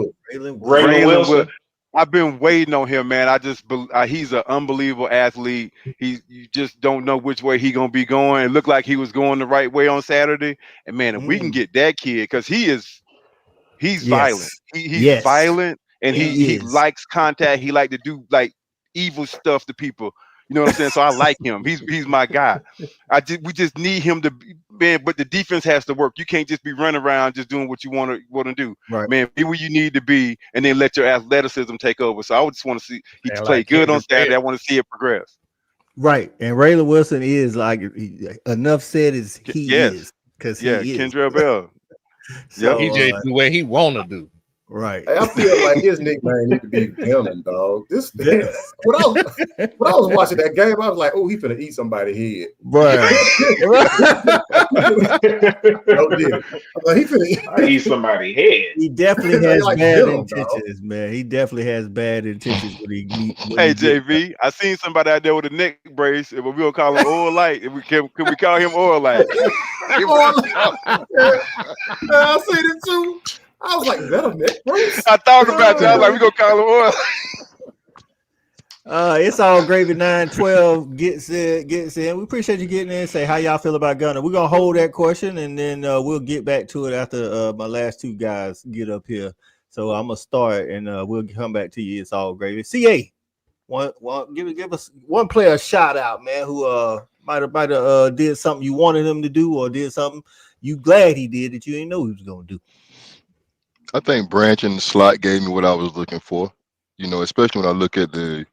Wilson. I've been waiting on him, man. He's an unbelievable athlete. You just don't know which way he gonna be going. It looked like he was going the right way on Saturday. And man, if we can get that kid, because he's violent. He's violent, and he likes contact. He like to do like evil stuff to people. You know what I'm saying? So I like him. He's my guy. We just need him to be, man. But the defense has to work. You can't just be running around just doing what you want to do. Right. Man, be where you need to be, and then let your athleticism take over. So I just want to see he play good on Saturday. I want to see it progress. Right. And Raylan Wilson is like enough said is he is because he is. Kendrell Bell. So, he just do what he want to do. Right. I feel like his nickname need to be Villain, dog. When I was watching that game, I was like, oh, he finna eat somebody's head. Right. He finna eat somebody's head. He definitely has bad intentions, man. He definitely has bad intentions when he Hey, JV, I seen somebody out there with a neck brace, but we gonna call him Oil Light. Can we call him Oil Light? I seen it too. I was like, is that a neck brace? I thought about you. I was like, we gonna call him Oil. It's all gravy. 912 gets in. We appreciate you getting in. Say how y'all feel about Gunner. We're gonna hold that question and then we'll get back to it after my last two guys get up here. So I'm gonna start and we'll come back to you. It's all gravy. CA, give us one player shout out, man, who might have did something you wanted him to do or did something you glad he did that you didn't know he was gonna do. I think Branch in the slot gave me what I was looking for, especially when I look at the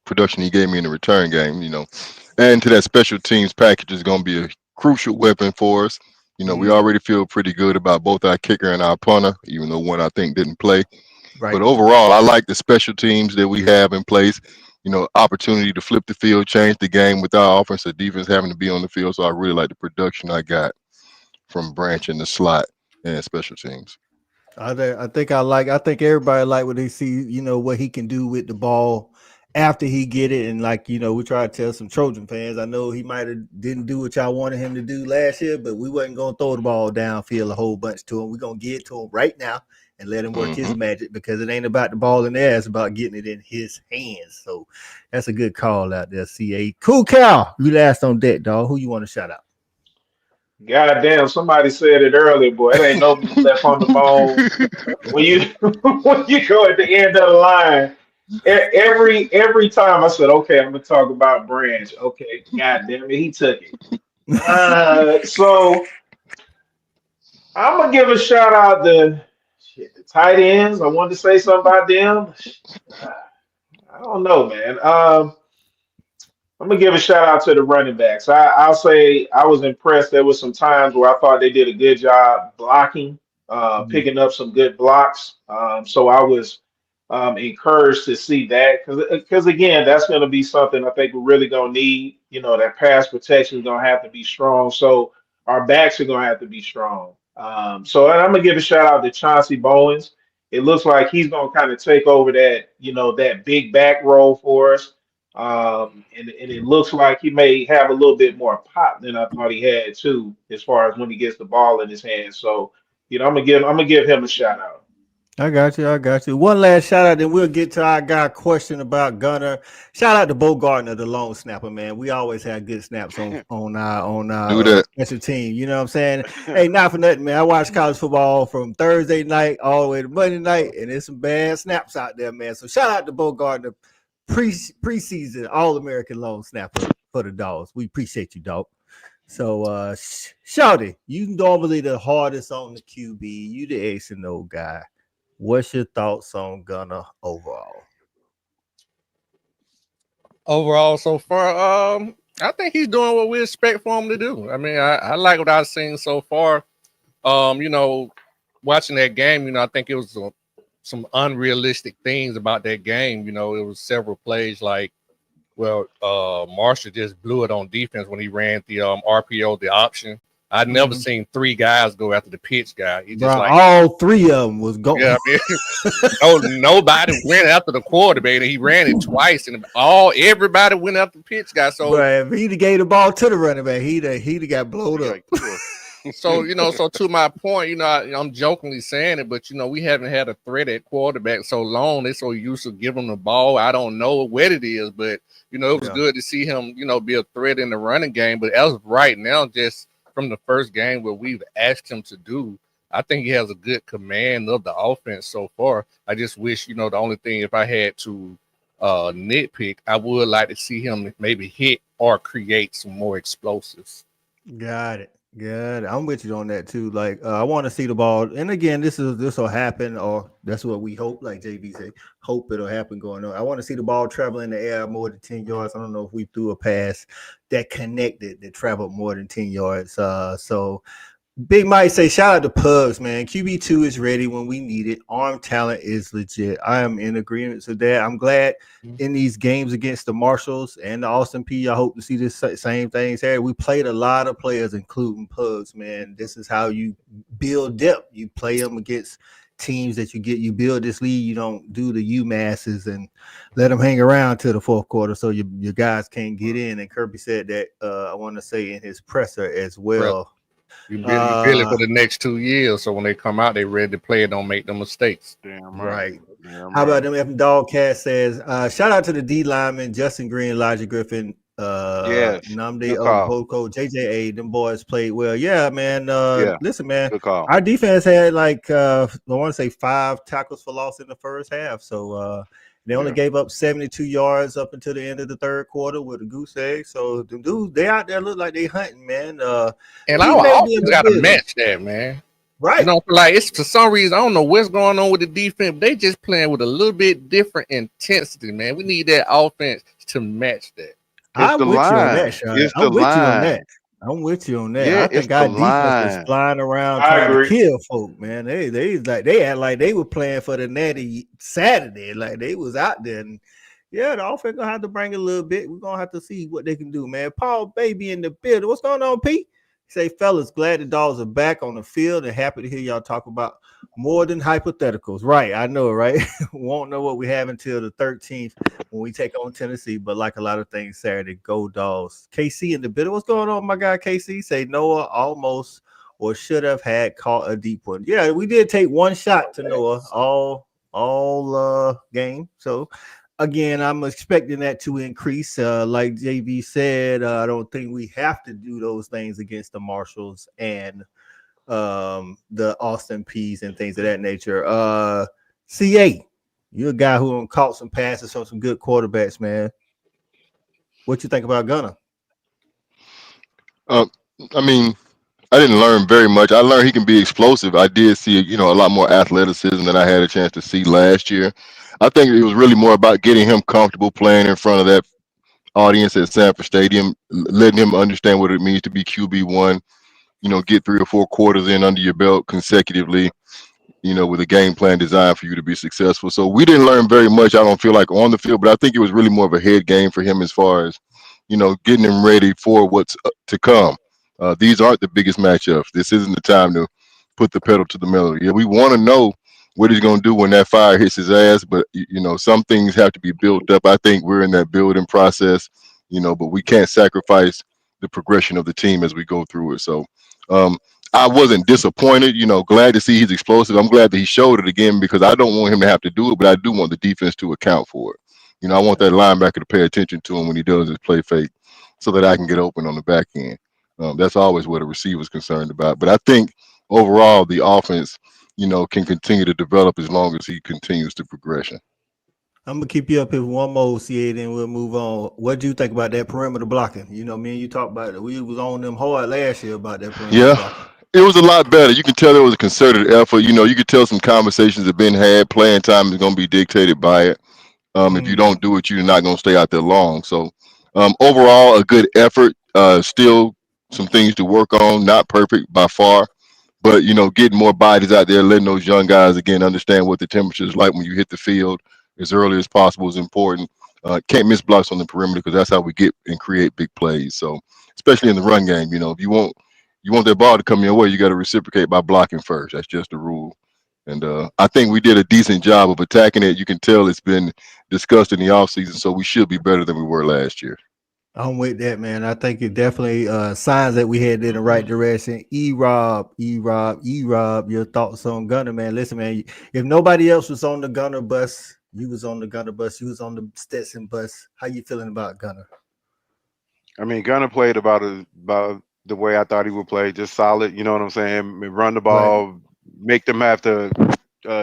production he gave me in the return game, and to that special teams package is going to be a crucial weapon for us. You know, we already feel pretty good about both our kicker and our punter, even though one I think didn't play. Right. But overall, I like the special teams that we have in place. You know, opportunity to flip the field, change the game without offense or defense having to be on the field. So I really like the production I got from Branch in the slot and special teams. I think everybody like what they see, you know, what he can do with the ball after he get it. And like, you know, we try to tell some Trojan fans, I know he might have didn't do what y'all wanted him to do last year, but we wasn't going to throw the ball downfield a whole bunch to him. We're going to get it to him right now and let him work his magic, because it ain't about the ball in there. It's about getting it in his hands. So that's a good call out there, CA. Cool Cal, you last on deck, dog. Who you want to shout out? God damn, somebody said it earlier, boy. It ain't no meat left on the bone. When you when you go at the end of the line, every time I said, okay, I'm gonna talk about Branch. Okay, God damn it, he took it. So I'm gonna give a shout out to the tight ends. I wanted to say something about them. I don't know, man. I'm gonna give a shout out to the running backs. I'll say I was impressed. There was some times where I thought they did a good job blocking, picking up some good blocks. So I was encouraged to see that, because again, that's going to be something I think we're really going to need. You know, that pass protection is going to have to be strong. So our backs are going to have to be strong. So I'm gonna give a shout out to Chauncey Bowens. It looks like he's going to kind of take over that, you know, that big back role for us. And it looks like he may have a little bit more pop than I thought he had too, as far as when he gets the ball in his hands. So, you know, I'm gonna give him a shout out. I got you. One last shout out, then we'll get to our guy question about Gunner. Shout out to Bo Gardner, the long snapper, man. We always have good snaps on our special team. You know what I'm saying? Hey, not for nothing, man. I watch college football from Thursday night all the way to Monday night, and there's some bad snaps out there, man. So shout out to Bo Gardner, preseason All-American long snapper for the Dogs. We appreciate you, dog. So, Shawty, you normally the hardest on the QB. You the X and O guy. What's your thoughts on Gunner overall? Overall, so far, I think he's doing what we expect for him to do. I mean, I like what I've seen so far. You know, watching that game, you know, I think it was some unrealistic things about that game. You know, it was several plays like, well, Marshall just blew it on defense when he ran the RPO, the option. I'd never seen three guys go after the pitch guy. He just all three of them was going. Yeah, I mean, nobody went after the quarterback. And he ran it twice, and everybody went after the pitch guy. So if he gave the ball to the running back, he'd got blown up. So, you know, so to my point, you know, I'm jokingly saying it, but, you know, we haven't had a threat at quarterback so long. They're so used to giving him the ball. I don't know what it is, but, you know, it was good to see him, you know, be a threat in the running game. But as of right now, just from the first game where we've asked him to do, I think he has a good command of the offense so far. I just wish, you know, the only thing, if I had to nitpick, I would like to see him maybe hit or create some more explosives. Got it. I'm with you on that too. Like, I want to see the ball. And again, this will happen, or that's what we hope, like JB said, hope it'll happen going on. I want to see the ball travel in the air more than 10 yards. I don't know if we threw a pass that connected, that traveled more than 10 yards. So Big Mike say, shout out to Pugs, man. QB2 is ready when we need it. Arm talent is legit. I am in agreement with that. I'm glad in these games against the Marshalls and the Austin Peay, I hope to see this same things here. We played a lot of players, including Pugs, man. This is how you build depth. You play them against teams that you build this league. You don't do the UMasses and let them hang around till the fourth quarter so your guys can't get in. And Kirby said that, I want to say in his presser as well. You build it for the next 2 years, so when they come out, they ready to play. Don't make no mistakes. Damn right. Damn How about them? F Dogcat says, shout out to the D lineman Justin Green, Elijah Griffin, Namdi Boko, JJA. Them boys played well. Yeah, man. Listen, man. Good call. Our defense had like I want to say 5 tackles for loss in the first half. So they only gave up 72 yards up until the end of the third quarter with a goose egg. So the dudes, they out there look like they hunting, man. And our offense got to match that, man. Right. You know, like it's for some reason, I don't know what's going on with the defense. They just playing with a little bit different intensity, man. We need that offense to match that. It's the line. It's the line. I'm with you on that. Yeah, I it's think the our defense was line. flying around I trying to agree. kill folk, man. They act like they were playing for the Natty Saturday, like they was out there. And yeah, the offense gonna have to bring a little bit. We're gonna have to see what they can do, man. Paul Baby in the building. What's going on, Pete? Say, fellas, glad the Dogs are back on the field and happy to hear y'all talk about more than hypotheticals. Right, I know, right? Won't know what we have until the 13th when we take on Tennessee, but like a lot of things Saturday, go Dogs. KC in the building. What's going on, my guy KC? Say Noah almost or should have had caught a deep one. Yeah, we did take one shot to Noah all game. So again, I'm expecting that to increase. Like JV said, I don't think we have to do those things against the Marshalls and the Austin Peays and things of that nature. CA, you're a guy who caught some passes from some good quarterbacks, man. What you think about Gunner? I mean, I didn't learn very much. I learned he can be explosive. I did see, a lot more athleticism than I had a chance to see last year. I think it was really more about getting him comfortable playing in front of that audience at Sanford Stadium, letting him understand what it means to be QB1, get 3 or 4 quarters in under your belt consecutively, with a game plan designed for you to be successful. So we didn't learn very much, I don't feel like, on the field, but I think it was really more of a head game for him as far as, getting him ready for what's to come. These aren't the biggest matchups. This isn't the time to put the pedal to the metal. Yeah, we want to know what he's going to do when that fire hits his ass, but, some things have to be built up. I think we're in that building process, but we can't sacrifice the progression of the team as we go through it. So I wasn't disappointed, glad to see he's explosive. I'm glad that he showed it again because I don't want him to have to do it, but I do want the defense to account for it. I want that linebacker to pay attention to him when he does his play fake so that I can get open on the back end. That's always what a receiver's concerned about. But I think overall the offense, can continue to develop as long as he continues to progression. I'm gonna keep you up here one more, CA, then we'll move on. What do you think about that perimeter blocking? Me and you talked about it. We was on them hard last year about that perimeter blocking. It was a lot better. You can tell there was a concerted effort. You could tell some conversations have been had. Playing time is going to be dictated by it. If you don't do it, you're not going to stay out there long. So overall, a good effort. Still some things to work on. Not perfect by far, but getting more bodies out there, letting those young guys again understand what the temperature is like when you hit the field as early as possible is important. Can't miss blocks on the perimeter because that's how we get and create big plays. So especially in the run game, if you want that ball to come your way, you got to reciprocate by blocking first. That's just the rule. And I think we did a decent job of attacking it. You can tell it's been discussed in the offseason, so we should be better than we were last year. I'm with that, man. I think it definitely signs that we headed in the right direction. E-Rob, your thoughts on Gunner, man. Listen, man, if nobody else was on the Gunner bus, you was on the Gunner bus, you was on the Stetson bus. How you feeling about Gunner? I mean, Gunner played about the way I thought he would play, just solid. You know what I'm saying? Run the ball, make them have to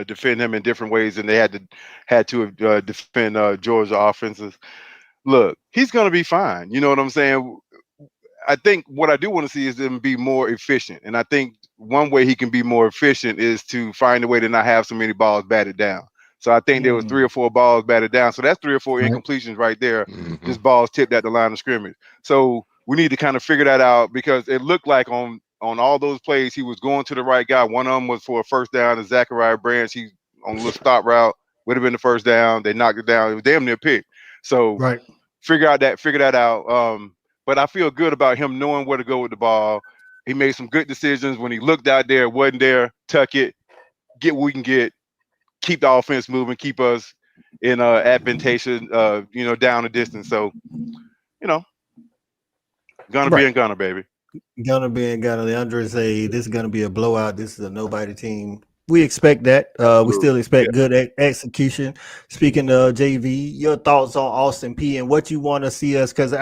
defend him in different ways than they had to defend Georgia offenses. Look, he's gonna be fine. You know what I'm saying? I think what I do want to see is them be more efficient, and I think one way he can be more efficient is to find a way to not have so many balls batted down. So I think there was 3 or 4 balls batted down. So that's 3 or 4 incompletions right there. Just balls tipped at the line of scrimmage. So we need to kind of figure that out because it looked like on all those plays he was going to the right guy. One of them was for a first down to Zachariah Branch. He on a little stop route would have been the first down. They knocked it down. It was damn near pick. So figure that out. But I feel good about him knowing where to go with the ball. He made some good decisions when he looked out there, wasn't there, tuck it, get what we can get, keep the offense moving, keep us in advantageous, down the distance. So, Gunner being Gunner, baby. Gunner being Gunner. Leandro say this is gonna be a blowout. This is a nobody team. We expect that. We still expect good execution. Speaking of JV, your thoughts on Austin Peay and what you want to see us, because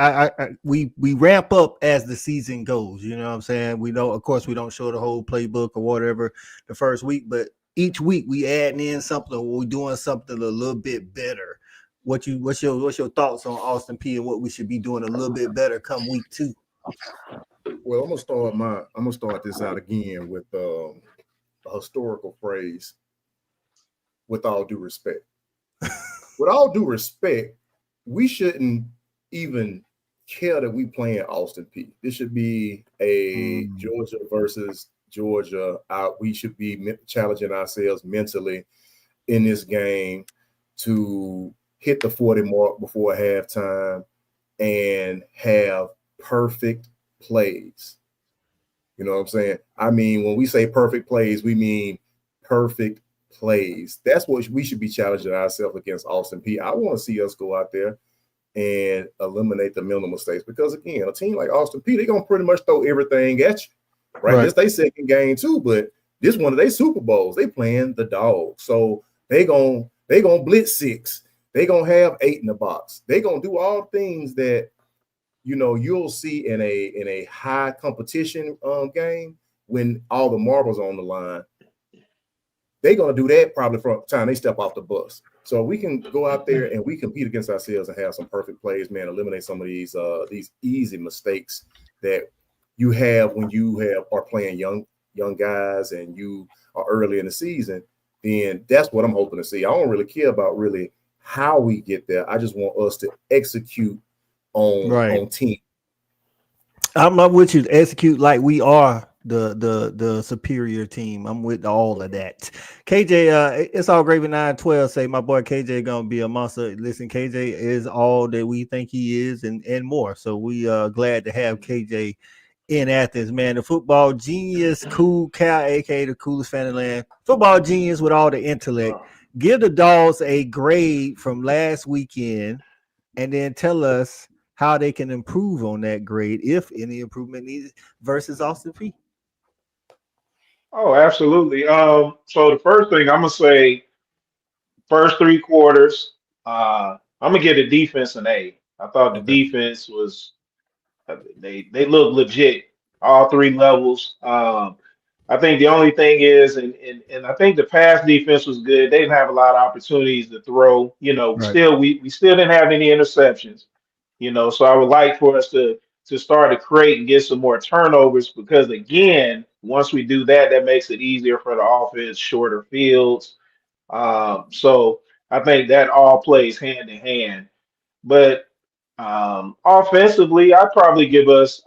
we ramp up as the season goes. You know what I'm saying? We know, of course, we don't show the whole playbook or whatever the first week, but each week we adding in something or we're doing something a little bit better. What's your thoughts on Austin Peay and what we should be doing a little bit better come week 2? Well, I'm gonna start this out again with a historical phrase. With all due respect, with all due respect, we shouldn't even care that we playing Austin Peay. This should be a Georgia versus Georgia. We should be challenging ourselves mentally in this game to hit the 40 mark before halftime and have perfect plays. You know what I'm saying? I mean, when we say perfect plays, we mean perfect plays. That's what we should be challenging ourselves against Austin Peay. I want to see us go out there and eliminate the mental mistakes because, again, a team like Austin Peay, they're going to pretty much throw everything at you, right? This their second game too, but this one of their Super Bowls. They playing the Dogs. So they gonna blitz 6. They going to have 8 in the box. They going to do all things that, you know, you'll see in a high competition game when all the marbles on the line. They're going to do that probably from the time they step off the bus. So we can go out there and we compete against ourselves and have some perfect plays, man, eliminate some of these easy mistakes that you have when you are playing young guys and you are early in the season. Then that's what I'm hoping to see. I don't really care about really how we get there. I just want us to execute on team. I'm not with you to execute like we are the superior team. I'm with all of that. KJ, it's all gravy 912. Say my boy KJ gonna be a monster. Listen, KJ is all that we think he is and more. So we glad to have KJ in Athens, man. The football genius, Cool Cal, aka the coolest fan in the land. Football genius with all the intellect. Give the Dogs a grade from last weekend, and then tell us how they can improve on that grade, if any improvement needed, versus Austin Peay. Oh, absolutely. So the first thing I'm gonna say, first 3 quarters, I'm gonna give the defense an A. I thought the defense was they look legit, all 3 levels. I think the only thing is, and I think the pass defense was good. They didn't have a lot of opportunities to throw. You know, we still didn't have any interceptions. You know, so I would like for us to start to create and get some more turnovers because, again, once we do that, that makes it easier for the offense, shorter fields. So I think that all plays hand in hand. But offensively, I'd give us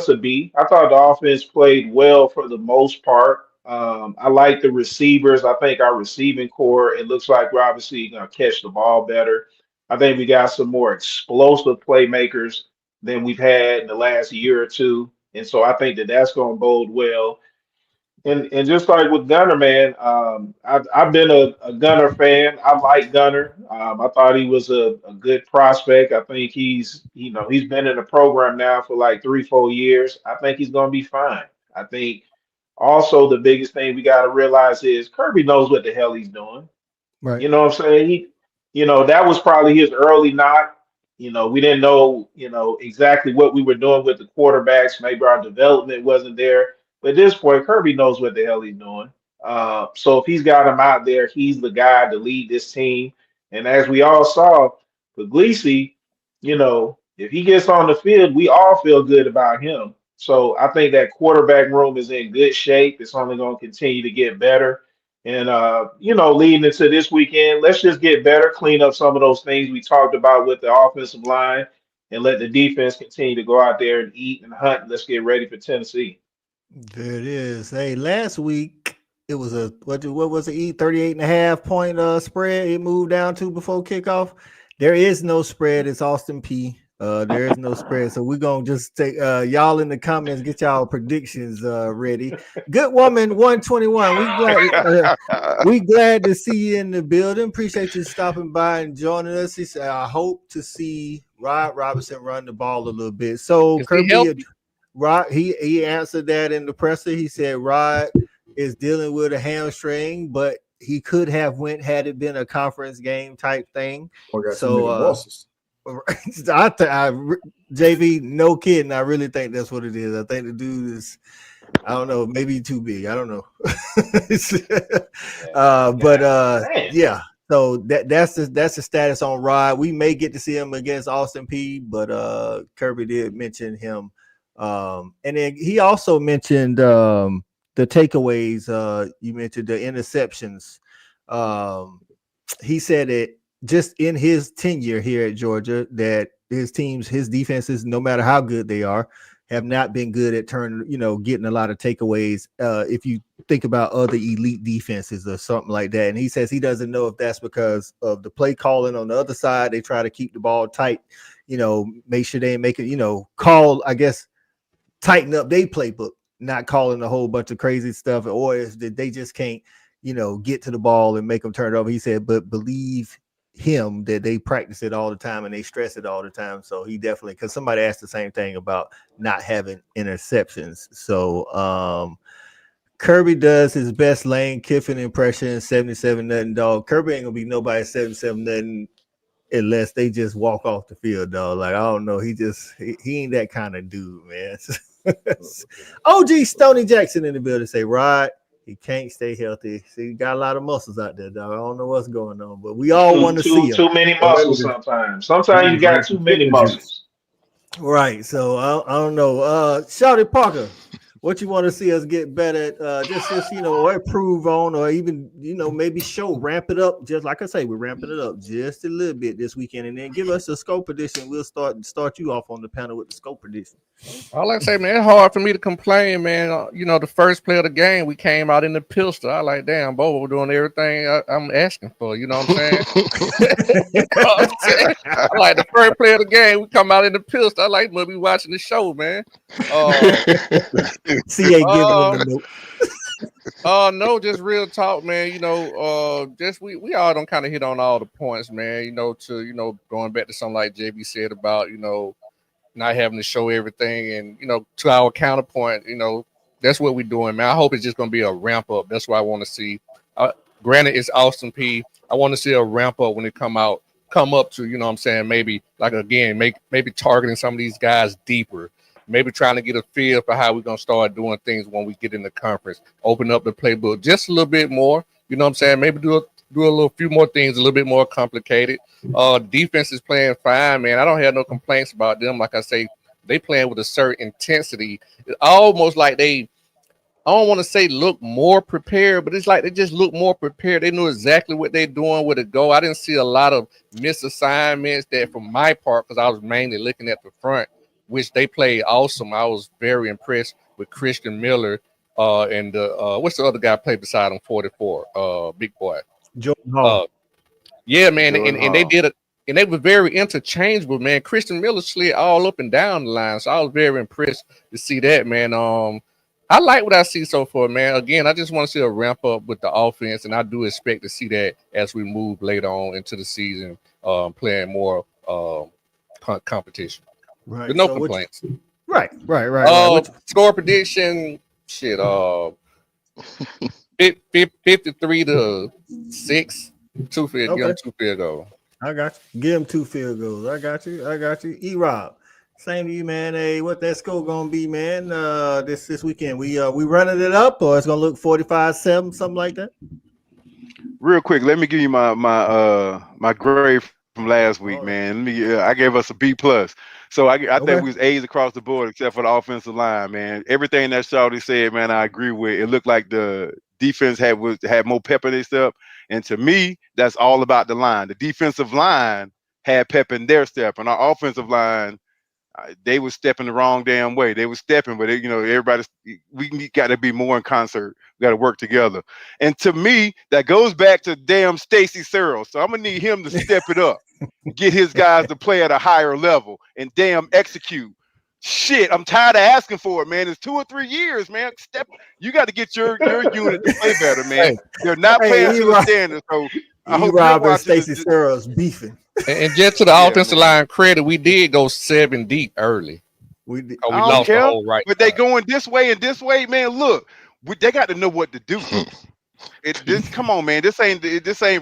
a B. I thought the offense played well for the most part. I like the receivers. I think our receiving core, it looks like we're obviously going to catch the ball better. I think we got some more explosive playmakers than we've had in the last year or two. And so I think that that's going to bode well. And just like with Gunner, man, I've been a Gunner fan. I like Gunner. I thought he was a good prospect. I think he's been in the program now for like 3-4 years. I think he's going to be fine. I think also the biggest thing we got to realize is Kirby knows what the hell he's doing. Right. You know what I'm saying? That was probably his early knock. We didn't know, exactly what we were doing with the quarterbacks. Maybe our development wasn't there. But at this point, Kirby knows what the hell he's doing. So if he's got him out there, he's the guy to lead this team. And as we all saw, Puglisi, if he gets on the field, we all feel good about him. So I think that quarterback room is in good shape. It's only going to continue to get better. And, leading into this weekend, let's just get better, clean up some of those things we talked about with the offensive line, and let the defense continue to go out there and eat and hunt. And let's get ready for Tennessee. There it is. Hey, last week it was a what was it? 38.5 point spread. It moved down to before kickoff. There is no spread. It's Austin Peay. There is no spread. So we're gonna just take y'all in the comments, get y'all predictions ready. Good woman 121. We glad to see you in the building. Appreciate you stopping by and joining us. He said, I hope to see Rod Robinson run the ball a little bit. So Kirby, Rod, he answered that in the presser. He said Rod is dealing with a hamstring, but he could have went had it been a conference game type thing. So JV, no kidding. I really think that's what it is. I think the dude is, I don't know, maybe too big. I don't know. Yeah. So that's the status on Rod. We may get to see him against Austin Peay, but Kirby did mention him. And then he also mentioned the takeaways. You mentioned the interceptions. He said that just in his tenure here at Georgia, that his teams, his defenses, no matter how good they are, have not been good at getting a lot of takeaways. If you think about other elite defenses or something like that. And he says he doesn't know if that's because of the play calling on the other side. They try to keep the ball tight, make sure they make it, call, I guess, tighten up their playbook, not calling a whole bunch of crazy stuff, or is that they just can't, get to the ball and make them turn it over. He said, but believe him that they practice it all the time and they stress it all the time. So he definitely, because somebody asked the same thing about not having interceptions. So Kirby does his best Lane Kiffin impression, 77-0 dog. Kirby ain't gonna be nobody 77-0 unless they just walk off the field, dog. Like, I don't know. He ain't that kind of dude, man. OG Stoney Jackson in the building say, Rod, he can't stay healthy. See, he got a lot of muscles out there, dog. I don't know what's going on, but we all want to see him. Too many muscles sometimes. Sometimes you got too many muscles. Right. So I don't know. Shouty Parker, what you want to see us get better at, just or improve on, or even maybe ramp it up, just like I say, we're ramping it up just a little bit this weekend, and then give us a scope prediction. We'll start you off on the panel with the scope prediction. I like to say, man, it's hard for me to complain, man. The first play of the game, we came out in the pistol. I like, damn, Bobo, we're doing everything I'm asking for. You know what I'm saying? I like the first play of the game, we come out in the pistol. I like when we watching the show, man. CA giving them the no, just real talk, man. Just we all don't kind of hit on all the points, man. Going back to something like JB said about, not having to show everything, and to our counterpoint, that's what we're doing, man. I hope it's just gonna be a ramp up. That's what I want to see. Granted, it's Austin Peay. I want to see a ramp up when they come up to, maybe like again, maybe targeting some of these guys deeper. Maybe trying to get a feel for how we're going to start doing things when we get in the conference. Open up the playbook just a little bit more. Maybe do a few more things a little bit more complicated. Defense is playing fine, man. I don't have no complaints about them. Like I say, they playing with a certain intensity. It's almost like I don't want to say look more prepared, but it's like they just look more prepared. They knew exactly what they're doing, where to go. I didn't see a lot of misassignments that from my part, because I was mainly looking at the front, which they played awesome. I was very impressed with Christian Miller and what's the other guy played beside him, 44, big boy. Jordan Hall. Yeah, man, and they did it, and they were very interchangeable, man. Christian Miller slid all up and down the line, so I was very impressed to see that, man. I like what I see so far, man. Again, I just want to see a ramp up with the offense, and I do expect to see that as we move later on into the season, playing more competition. Right. With no complaints. Right. Score prediction, shit. 53-6. Two field goal. I got you. Give him 2 field goals. I got you. E-Rob, same to you, man. Hey, what that score gonna be, man? This weekend. We running it up, or it's gonna look 45-7, something like that. Real quick, let me give you my grade from last week, man. I gave us a B+. So I think we was A's across the board except for the offensive line, man. Everything that Shawty said, man, I agree with. It looked like the defense had more pep in their step. And to me, that's all about the line. The defensive line had pep in their step. And our offensive line, they were stepping the wrong damn way. They were stepping, but we got to be more in concert. We got to work together. And to me, that goes back to damn Stacey Searle. So I'm gonna need him to step it up, get his guys to play at a higher level, and damn execute. Shit, I'm tired of asking for it, man. It's 2 or 3 years, man. You got to get your unit to play better, man. They're not playing to the standard. So I hope Rob and Stacey Searle's beefing. And just to the offensive line credit, we did go 7 deep early. We did. We lost the whole right. But they going this way and this way, man. Look, they got to know what to do. Come on, man. This ain't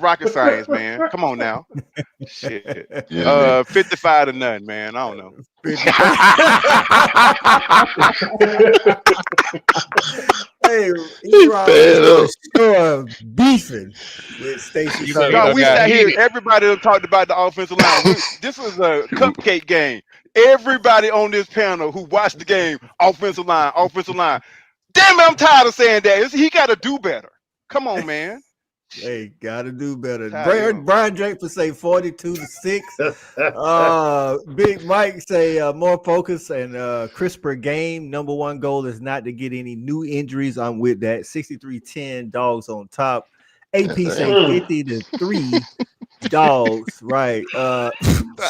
rocket science, man. Come on now. Shit. 55-0, man. I don't know. Hey, E-Rob beefing with Stacey. No, we sat here. Everybody talked about the offensive line. This was a cupcake game. Everybody on this panel who watched the game, offensive line. Damn it, I'm tired of saying that. He got to do better. Come on, man. Hey, gotta do better. Tired of Brian Draper say 42-6. Big Mike say more focus and crisper game. Number one goal is not to get any new injuries. I'm with that. 63-10, Dogs on top. AP say 50-3. Dogs, right?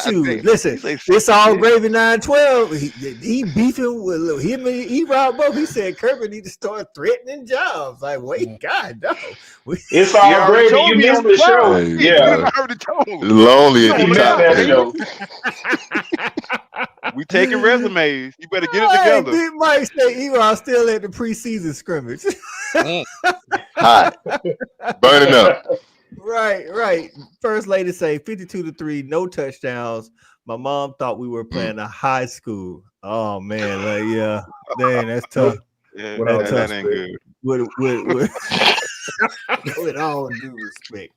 Shoot, listen, it's all gravy 912. He beefing with him and E-Rob both. He said Kirby need to start threatening jobs. Like, wait, God, no. It's all gravy. You missed the show. Hey, Yeah. I already told him. Lonely at You the missed top. that baby. show. We taking resumes. You better get it Hey, together. Big Mike say E-Rob still at the preseason scrimmage. Hot. Burning up. Right. First lady say 52-3, no touchdowns. My mom thought we were playing a high school. Oh man, like yeah, dang, that's tough. Yeah, That's that tough. ain't good. With with all due respect.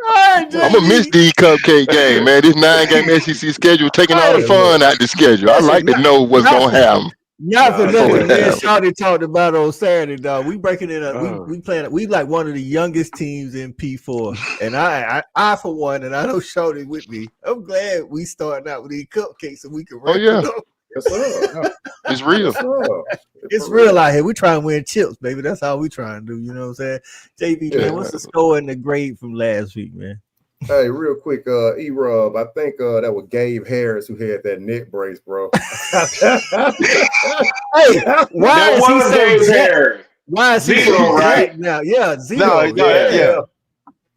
I'm gonna miss the cupcake game, man. This 9-game SEC schedule taking all the fun out the schedule. I like to know what's gonna happen. Not for Nah, nothing. Me yeah. and Shawty talked about it on Saturday, dog. We breaking it up. We playing. We like one of the youngest teams in P4, and I for one, and I know Shawty with me. I'm glad we starting out with these cupcakes so we can. Oh yeah, Yes, sir. it's real. Yes, sir. It's real out here. We trying to win chips, baby. That's how we trying to do. You know what I'm saying? JB, man, what's the score and the grade from last week, man? Hey, real quick, E-Rob, I think that was Gabe Harris who had that neck brace, bro. Hey, why That is he was so Gabe jacked? Harris. Why is he Zero, so right? jacked now? Yeah, zero.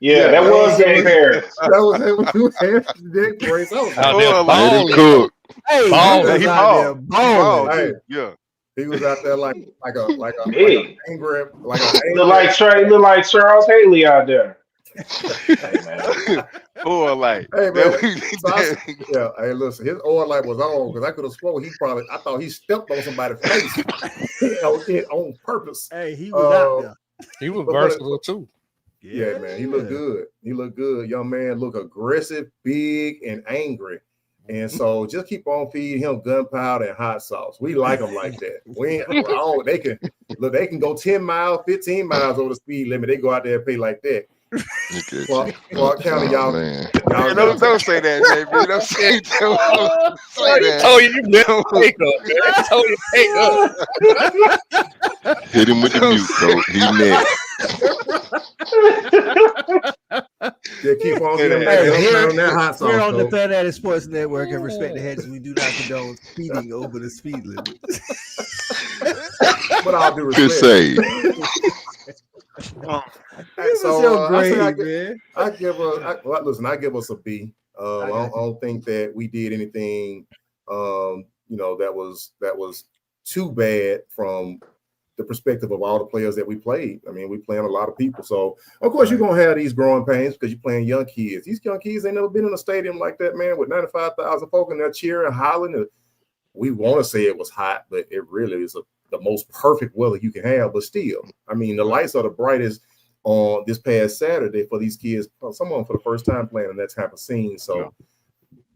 Yeah, that was Gabe Harris. That was him who had the neck brace. I was Out there Oh, Let him balling. cook. Hey, Ball. he was He out there balled. balling. Hey. Yeah. He was out there like a Hey. angry, Look like Charles Haley out there. Hey man. Or like, Hey, man. that Yeah, hey, listen, his oil light was on because I could have sworn I thought he stepped on somebody's face on purpose. Hey, he was out there. He was But- versatile too. Yeah, man, he looked good. He looked good. Young man looked aggressive, big, and angry. And so just keep on feeding him gunpowder and hot sauce. We like them like that. They can go 10 miles, 15 miles over the speed limit. They go out there and pay like that. Okay. Clark County, y'all. Man. y'all don't say that, baby. Don't say that. Told you better pick up, man. I told you pick up. Hit him with the mute, coach. He next. Yeah, keep on Hey, getting that hot sauce. We're on the Coach. Fan Sports Network and Respect the Hedges. We do not condone speeding over the speed limit. But I'll do Good respect. save. This So, is your I grade, say man. I give us a B. I don't think that we did anything, that was too bad from the perspective of all the players that we played. I mean, we playing a lot of people, so of course you're gonna have these growing pains because you're playing young kids. These young kids ain't never been in a stadium like that, man, with 95,000 folk in there cheering, hollering. We want to say it was hot, but it really is the most perfect weather you can have. But still, I mean, the lights are the brightest on this past Saturday for these kids. Some of them for the first time playing in that type of scene. So,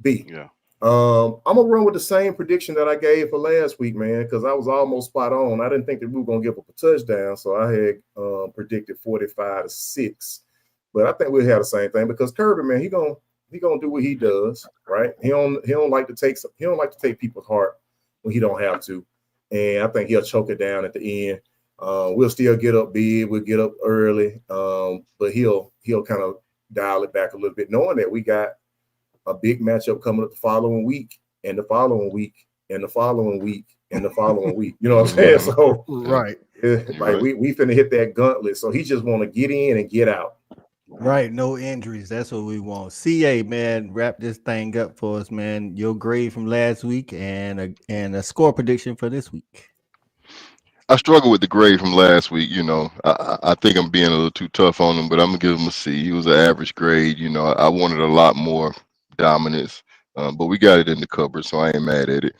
B. Yeah. I'm gonna run with the same prediction that I gave for last week, man, because I was almost spot on. I didn't think that we were gonna give up a touchdown, so I had predicted 45-6. But I think we'll have the same thing because Kirby, man, he gonna do what he does, right? He don't like to take people's heart when he don't have to, and I think he'll choke it down at the end. We'll still get up big, we'll get up early, but he'll kind of dial it back a little bit, knowing that we got a big matchup coming up the following week, and the following week, and the following week, and the following week. You know what I'm saying? So Right. like we finna hit that gauntlet. So he just want to get in and get out. Right, no injuries. That's what we want. CA, man, wrap this thing up for us, man. Your grade from last week and a score prediction for this week. I struggle with the grade from last week. I think I'm being a little too tough on him, but I'm gonna give him a C. He was an average grade. I wanted a lot more dominance, but we got it in the cupboard, so I ain't mad at it.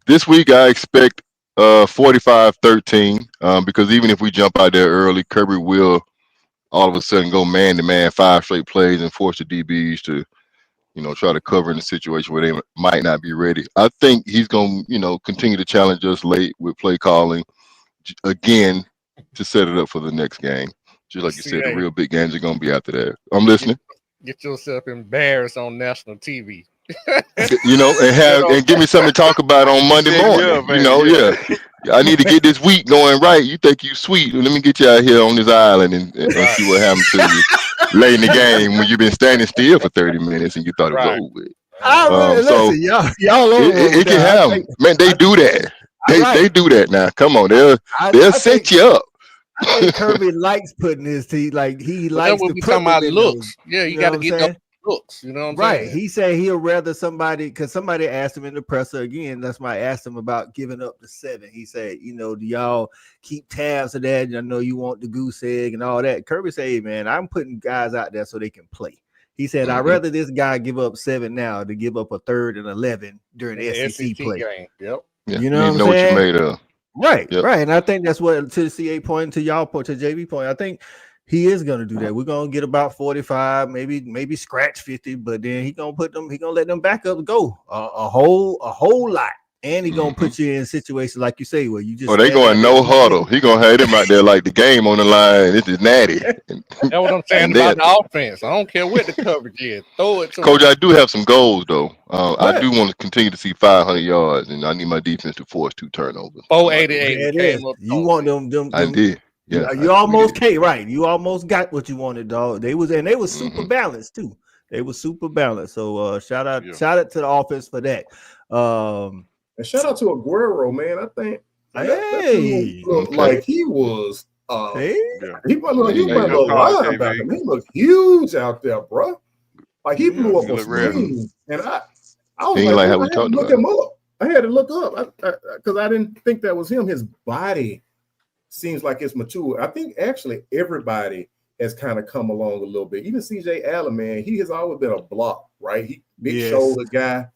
This week I expect 45-13 because even if we jump out there early, Kirby will all of a sudden go man-to-man 5 straight plays and force the DBs to, try to cover in a situation where they might not be ready. I think he's going to, continue to challenge us late with play calling. again to set it up for the next game. Just like you said, the real big games are going to be after that. I'm listening. Get yourself embarrassed on national TV. And give me something to talk about on Monday morning. I need to get this week going right. You think you sweet? Let me get you out here on this island and see what happened to you late in the game when you've been standing still for 30 minutes and you thought it was over with. Listen, y'all it can happen. Man, they do that. They do that now. Come on, they'll set you up. I think Kirby likes putting his teeth he likes to put about looks. Yeah, you got to get those looks. You know what I'm saying? He said he'll rather because somebody asked him in the presser again. That's why I asked him about giving up the 7. He said, do y'all keep tabs of that? I know you want the goose egg and all that. Kirby said, hey, man, I'm putting guys out there so they can play. He said, I'd rather this guy give up 7 now to give up a 3rd and 11 during the SEC play. Game. Yep. Yeah, you know what you made of. Right. And I think that's what to the CA point, to y'all point, to JV point. I think he is gonna do that. We're gonna get about 45, maybe scratch 50, but then he gonna let them backups go a whole lot. And he gonna put you in situations like you say where you just they going no huddle. He gonna have them out there like the game on the line. This is natty. That's what I'm saying about the offense. I don't care what the coverage is. Throw it to Coach, I do have some goals though. I do want to continue to see 500 yards, and I need my defense to force 2 turnovers. 488. You want them. I did. Yeah, you almost came right. You almost got what you wanted, dog. They was super balanced too. They were super balanced. So shout out to the offense for that. And shout out to Aguero, man. I think that looked like he was. He might look linebacker. He looked huge out there, bro. Like he blew up a screen, and I was like, I had to look him up. I had to look up because I didn't think that was him. His body seems like it's mature. I think actually everybody has kind of come along a little bit. Even CJ Allen, man, he has always been a block, right? He big shoulder guy.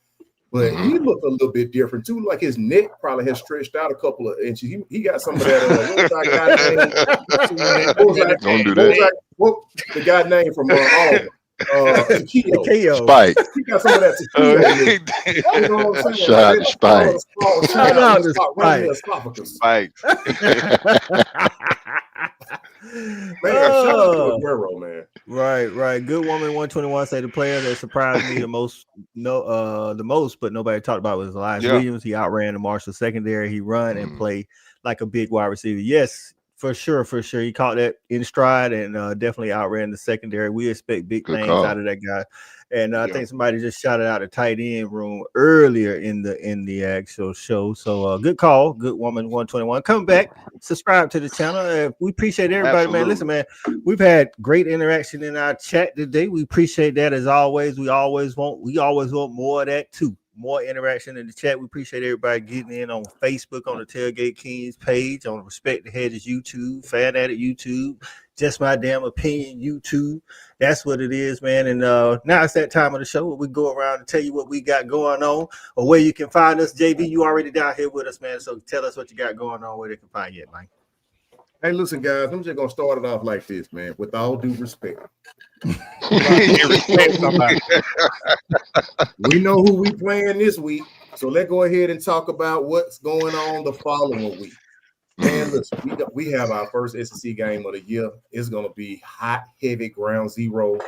But he looked a little bit different too. Like his neck probably has stretched out a couple of inches. He got some of that. Don't do that. What the guy name from Auburn? Tequila. Spike. He got some of that tequila. You know what I'm saying? Shout out to Spike. Shout out to Spike. Shout out to Aguero, man. Right. Good woman 121 say the player that surprised me the most, but nobody talked about was Elias Williams. He outran the Marshall secondary. He run and play like a big wide receiver. Yes, for sure. He caught that in stride and definitely outran the secondary. We expect big things out of that guy. And I think somebody just shouted out a tight end room earlier in the actual show. So good call, good woman 121. Come back, subscribe to the channel. We appreciate everybody, man. Listen, man, we've had great interaction in our chat today. We appreciate that as always. We always want more of that too. More interaction in the chat. We appreciate everybody getting in on Facebook, on the Tailgate Kings page, on Respect the Hedges YouTube, Fan Addict YouTube, Just My Damn Opinion YouTube. That's what it is, man. And now it's that time of the show where we go around and tell you what we got going on or where you can find us. JV, you already down here with us, man. So tell us what you got going on, where they can find you, man. Hey, listen, guys, I'm just going to start it off like this, man, with all due respect. We know who we playing this week, so let's go ahead and talk about what's going on the following week. Man, listen, we have our first SEC game of the year. It's going to be hot, heavy, ground zero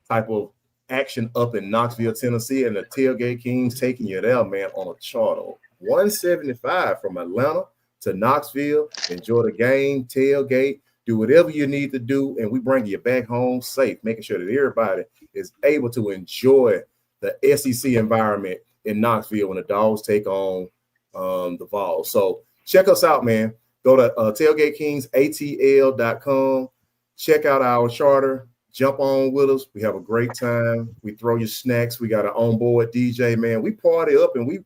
type of action up in Knoxville, Tennessee, and the Tailgate Kings taking you there, man, on a charter. 175 from Atlanta to Knoxville. Enjoy the game, tailgate, do whatever you need to do, and we bring you back home safe, making sure that everybody is able to enjoy the SEC environment in Knoxville when the Dogs take on the Vols. So check us out, man. Go to tailgatekingsatl.com. Check out our charter. Jump on with us. We have a great time. We throw you snacks. We got an onboard DJ, man. We party up and we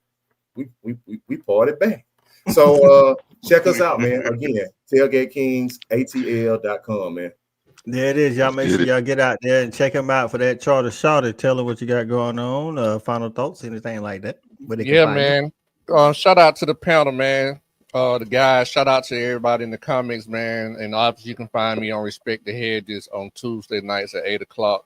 party back. So check us out, man. Again, tailgatekingsatl.com, man. There it is. Y'all make sure y'all get out there and check him out for that charter shot. Tell them what you got going on. Final thoughts, anything like that. Man. Shout out to the panel, man. The guys, shout out to everybody in the comments, man. And obviously, you can find me on Respect the Hedges on Tuesday nights at 8:00.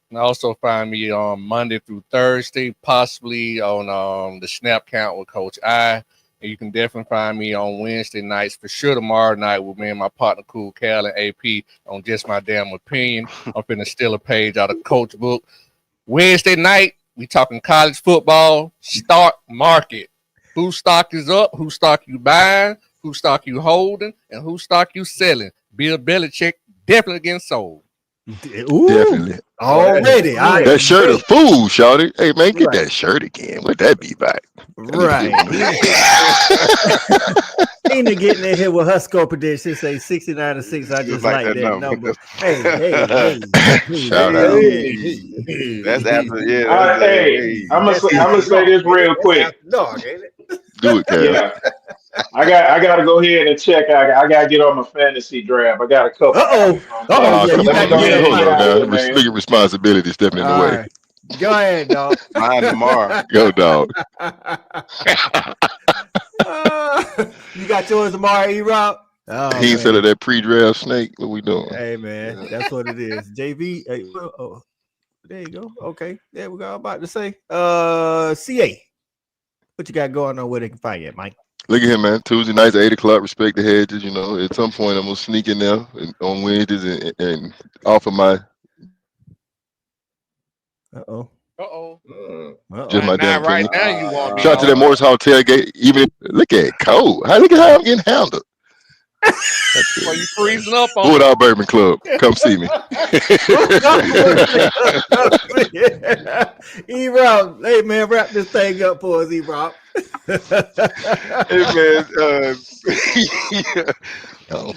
And also find me on Monday through Thursday, possibly on the Snap Count with Coach I. And you can definitely find me on Wednesday nights for sure. Tomorrow night with me and my partner, Cool Cal and AP, on Just My Damn Opinion. I'm finna steal a page out of Coach Book. Wednesday night, we talking college football, stock market. Whose stock is up, whose stock you buying, whose stock you holding, and whose stock you selling. Bill Belichick definitely getting sold. Ooh, Definitely. already. That shirt a fool, shawty. Hey, man, get that shirt again. What that be back? Right. Tina getting in here with her score prediction, say 69-6. I just like that number. Hey. Shout out. That's after, I'm gonna say this real quick. Dog, ain't it? Do it, Cal. Yeah. I got to go ahead and check. I got to get on my fantasy draft. I got a couple. Yeah, you got to get hold on now. man. Look at responsibility stepping in the way. Right. Go ahead, dog. Mine tomorrow. Go, dog. You got yours tomorrow, E-Rob? Oh, He instead of that pre-draft snake. What we doing? Hey, man, that's what it is. JV. Hey, there you go. Okay, there we go. I'm about to say, CA. What you got going on where they can find you, Mike? Look at him, man. Tuesday nights, 8 o'clock, Respect the Hedges. You know, at some point, I'm going to sneak in there on Wednesdays and offer my. Just my damn right opinion. now, you want me. Shout out to that Morris Hall tailgate. Even look at Cole. Look at how I'm getting handled. Are you freezing up on Bulldog Bourbon Club. Come see me. E-Rob, hey man, wrap this thing up for us, E-Rob. Hey man,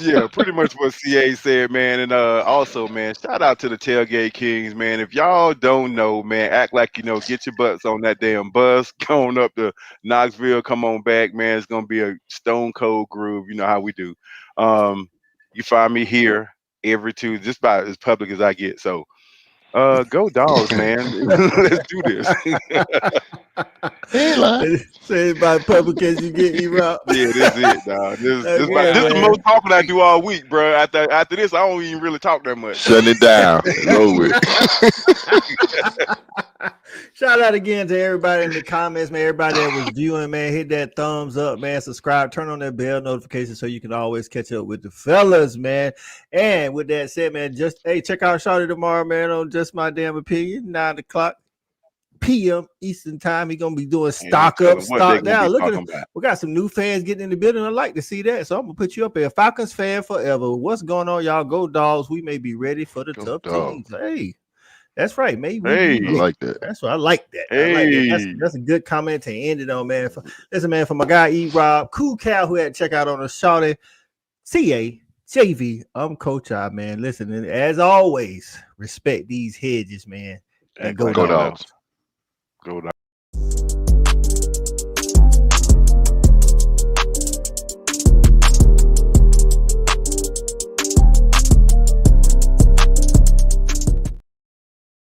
yeah, pretty much what CA said, man. And also, man, shout out to the Tailgate Kings, man. If y'all don't know, man, act like you know, get your butts on that damn bus, going up to Knoxville, come on back, man. It's gonna be a stone cold groove. You know how we do. You find me here every Tuesday, just about as public as I get. So go Dogs, man. Let's do this. Say about public as you get, E-Rob. Yeah, this is it, dog. This is the most talking I do all week, bro. After this, I don't even really talk that much. Shutting it down. Go with it. Shout out again to everybody in the comments, man. Everybody that was viewing, man. Hit that thumbs up, man. Subscribe, turn on that bell notification so you can always catch up with the fellas, man. And with that said, man, check out Shawty tomorrow, man, on Just My Damn Opinion, 9 o'clock p.m. Eastern time. He's gonna be doing stock up, stock down. Look at him. We got some new fans getting in the building. I like to see that. So I'm gonna put you up here. Falcons fan forever. What's going on, y'all? Go Dogs. We may be ready for the tough teams. Hey. That's right, man. I like that. That's what I like that. I like that. That's a good comment to end it on, man. Listen, man, for my guy E-Rob, Cool Cal, who had to check out on the Shawty, CA, JV, I'm Coach I, man. Listen, and as always, respect these hedges, man. And go Dogs. Go Dogs.